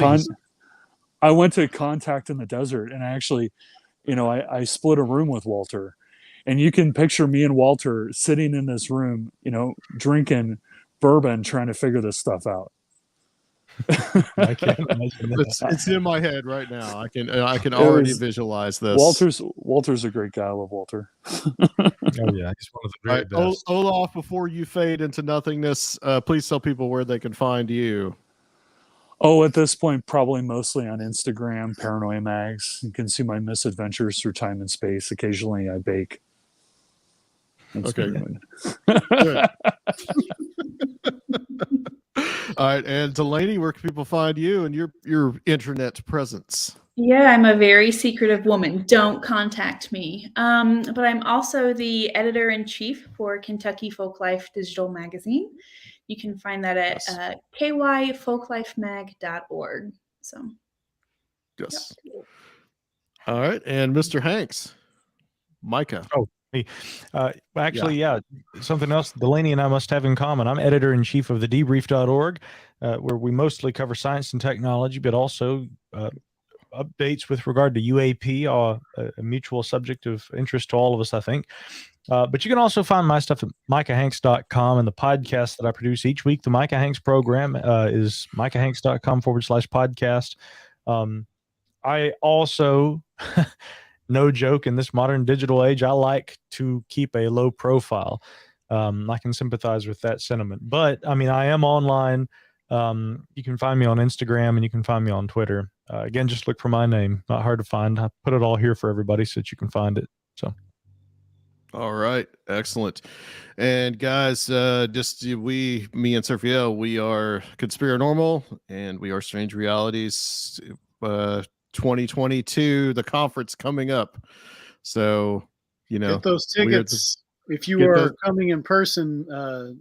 Contact in the Desert, and I actually, I split a room with Walter, and you can picture me and Walter sitting in this room, drinking bourbon, trying to figure this stuff out. I can't imagine that. It's in my head right now. I can already visualize this. Walter's a great guy. I love Walter. Oh yeah, he's one of the great best. Olav, before you fade into nothingness, please tell people where they can find you. Oh, at this point, probably mostly on Instagram, Paranoia Mags. You can see my misadventures through time and space. Occasionally, I bake. Okay. Good. All right, and Delainey, where can people find you and your internet presence? Yeah, I'm a very secretive woman. Don't contact me. But I'm also the editor-in-chief for Kentucky Folklife Digital Magazine. You can find that at kyfolklifemag.org. So, yes. Yep. All right, and Mr. Hanks, MIcah. Oh, me. Yeah, something else Delainey and I must have in common. I'm editor-in-chief of the debrief.org, where we mostly cover science and technology, but also updates with regard to UAP, a mutual subject of interest to all of us, I think. But you can also find my stuff at MIcahHanks.com, and the podcast that I produce each week, the MIcah Hanks program, is MIcahHanks.com/podcast. I also, no joke, in this modern digital age, I like to keep a low profile. I can sympathize with that sentiment. But, I mean, I am online. You can find me on Instagram, and you can find me on Twitter. Again, just look for my name. Not hard to find. I put it all here for everybody so that you can find it. So. All right. Excellent. And guys, me and Sergio, we are Conspiranormal, and we are Strange Realities 2022, the conference coming up. So, get those tickets. If you are coming in person,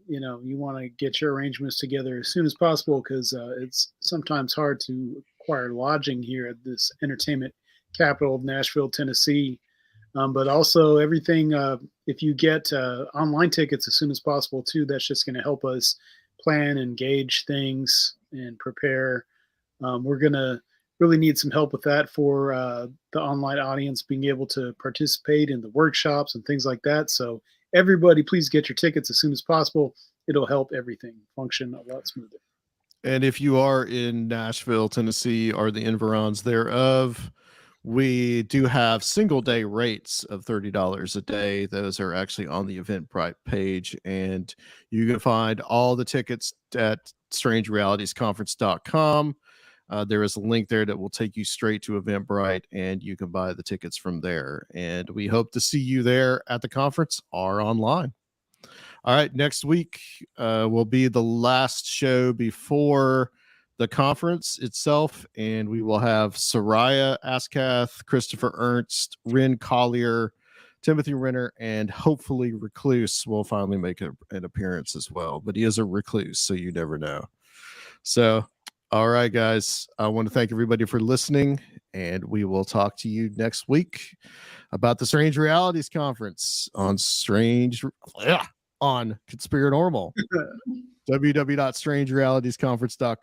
you want to get your arrangements together as soon as possible, because it's sometimes hard to acquire lodging here at this entertainment capital of Nashville, Tennessee. But also everything, if you get online tickets as soon as possible too, that's just going to help us plan and gauge things and prepare. We're going to really need some help with that for the online audience being able to participate in the workshops and things like that. So everybody, please get your tickets as soon as possible. It'll help everything function a lot smoother. And if you are in Nashville, Tennessee, or the environs thereof, we do have single day rates of $30 a day. Those are actually on the Eventbrite page, and you can find all the tickets at strangerealitiesconference.com. There is a link there that will take you straight to Eventbrite, and you can buy the tickets from there. And we hope to see you there at the conference or online. All right, next week will be the last show before the conference itself, and we will have Soraya Askath, Christopher Ernst, Ren Collier, Timothy Renner, and hopefully Recluse will finally make an appearance as well. But he is a recluse, so you never know. So, all right, guys, I want to thank everybody for listening, and we will talk to you next week about the Strange Realities Conference on Conspiranormal. www.strangerealitiesconference.com.